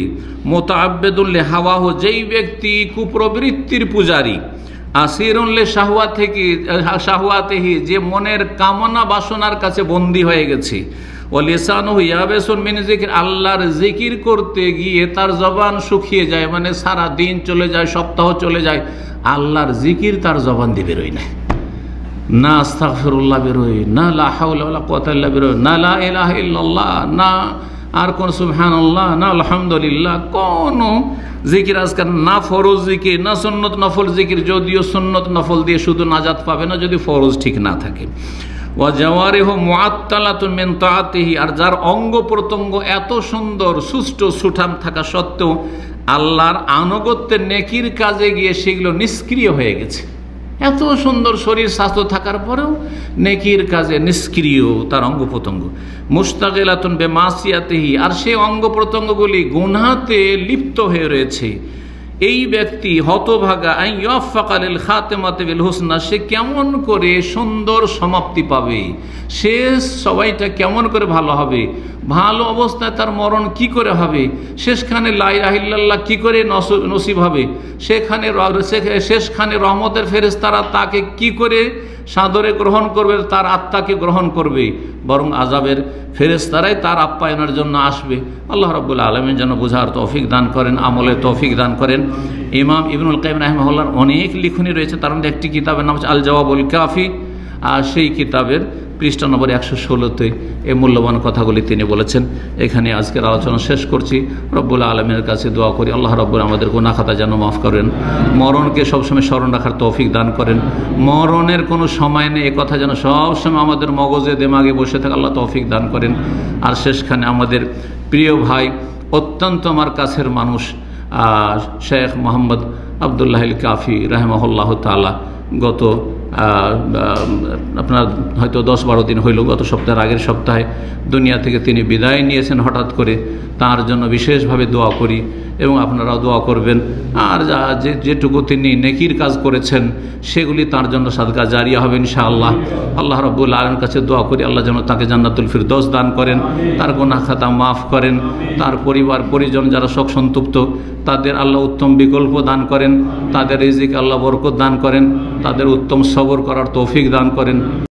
S1: মুতাআব্বিদুল লিহাওয়াহু, যেই ব্যক্তি কুপ্রবৃত্তির পূজারী। আসিরুন লিশাহওয়াতিহি, যে মনের কামনা বাসনার কাছে বন্দী হয়ে গেছে। ওয়ালিসানুহু ইয়াবিসুন মিন যিকর, আল্লাহর জিকির করতে গিয়ে তার জবান শুকিয়ে যায়, মানে সারা দিন চলে যায়, সপ্তাহ চলে যায়, আল্লাহর জিকির তার জবান দিয়ে বেরোয় না। না আস্তাগফিরুল্লাহ বেরোয় না, লা হাওলা ওয়ালা কুওয়াতা ইল্লা বিল্লাহ, না লা ইলাহা ইল্লাল্লাহ, না আর কোন সুবহানাল্লাহ, না আলহামদুলিল্লাহ, কোন জিকির আজকাল না ফরজ জিকির, না সুন্নত নফল জিকির। যদিও সুন্নত নফল দিয়ে শুধু নাজাত পাবে না যদি ফরজ ঠিক না থাকে। ওয়া জাওয়ারিহু মুআত্তালাতুন মিন তাআতিহি, আর যার অঙ্গ প্রত্যঙ্গ এত সুন্দর সুষ্ঠু সুঠাম থাকা সত্ত্বেও আল্লাহর আনুগত্যের নেকির কাজে গিয়ে সেগুলো নিষ্ক্রিয় হয়ে গেছে। এত সুন্দর শরীর স্বাস্থ্য থাকার পরেও নেকির কাজে নিষ্ক্রিয় তার অঙ্গ প্রত্যঙ্গ। মুস্তাগিলাতুন বিমাসিয়াতিহি, আর সেই অঙ্গ প্রত্যঙ্গগুলি গুনাহতে লিপ্ত হয়ে রয়েছে। এই ব্যক্তি হতভাগা। আন ইয়াফাকা লিল খাতিমাতি বিল হুসনা, সে কেমন করে সুন্দর সমাপ্তি পাবে, শেষ সবাইটা কেমন করে ভালো হবে, ভালো অবস্থায় তার মরণ কি করে হবে, শেষখানে লা ইলাহা ইল্লাল্লাহ কি করে নসিব হবে, শেষখানে রহমতের ফেরেশতারা তাকে কি করে সাদরে গ্রহণ করবে, তার আত্মাকে গ্রহণ করবে, বরং আযাবের ফেরেশতারাই তার আপ্যায়নের জন্য আসবে। আল্লাহ রাব্বুল আলামিন যেন বোঝার তৌফিক দান করেন, আমলের তৌফিক দান করেন। ইমাম ইবনুল কাইয়িম রাহিমাহুল্লাহর অনেক লিখনী রয়েছে, তার মধ্যে একটি কিতাবের নাম হচ্ছে আল জওয়াবুল কাফি, আর সেই কিতাবের পৃষ্ঠা নম্বর 116-তে এই মূল্যবান কথাগুলি তিনি বলেছেন। এখানে আজকের আলোচনা শেষ করছি। রব্বুল আলমীর কাছে দোয়া করি আল্লাহ রব্বুল আমাদের গুনাহ খাতা যেন মাফ করেন, মরণকে সবসময় স্মরণ রাখার তৌফিক দান করেন, মরণের কোনো সময় নেই এ কথা যেন সবসময় আমাদের মগজে দেমাগে বসে থাকে আল্লাহ তৌফিক দান করেন। আর শেষখানে আমাদের প্রিয় ভাই, অত্যন্ত আমার কাছের মানুষ শেখ মোহাম্মদ আবদুল্লাহ আল কাফি রাহিমাহুল্লাহ তাআলা গত আপনার হয়তো 10-12 দিন হইল, গত সপ্তাহের আগের সপ্তাহে দুনিয়া থেকে তিনি বিদায় নিয়েছেন হঠাৎ করে। তার জন্য বিশেষভাবে দোয়া করি এবং আপনারাও দোয়া করবেন। আর যেটুকু তিনি নেকির কাজ করেছেন সেগুলি তার জন্য সাদকা জারিয়া হবে ইনশাআল্লাহ। আল্লাহ রাব্বুল আলামিনের কাছে দোয়া করি আল্লাহ যেন তাকে জান্নাতুল ফিরদৌস দান করেন, তার গুনাহ খাতা মাফ করেন, তার পরিবার পরিজন যারা শোক সন্তপ্ত তাদের আল্লাহ উত্তম বিকল্প দান করেন, তাদের রিজিক আল্লাহ বরকত দান করেন, তাদের উত্তম সবর করার তৌফিক দান করেন।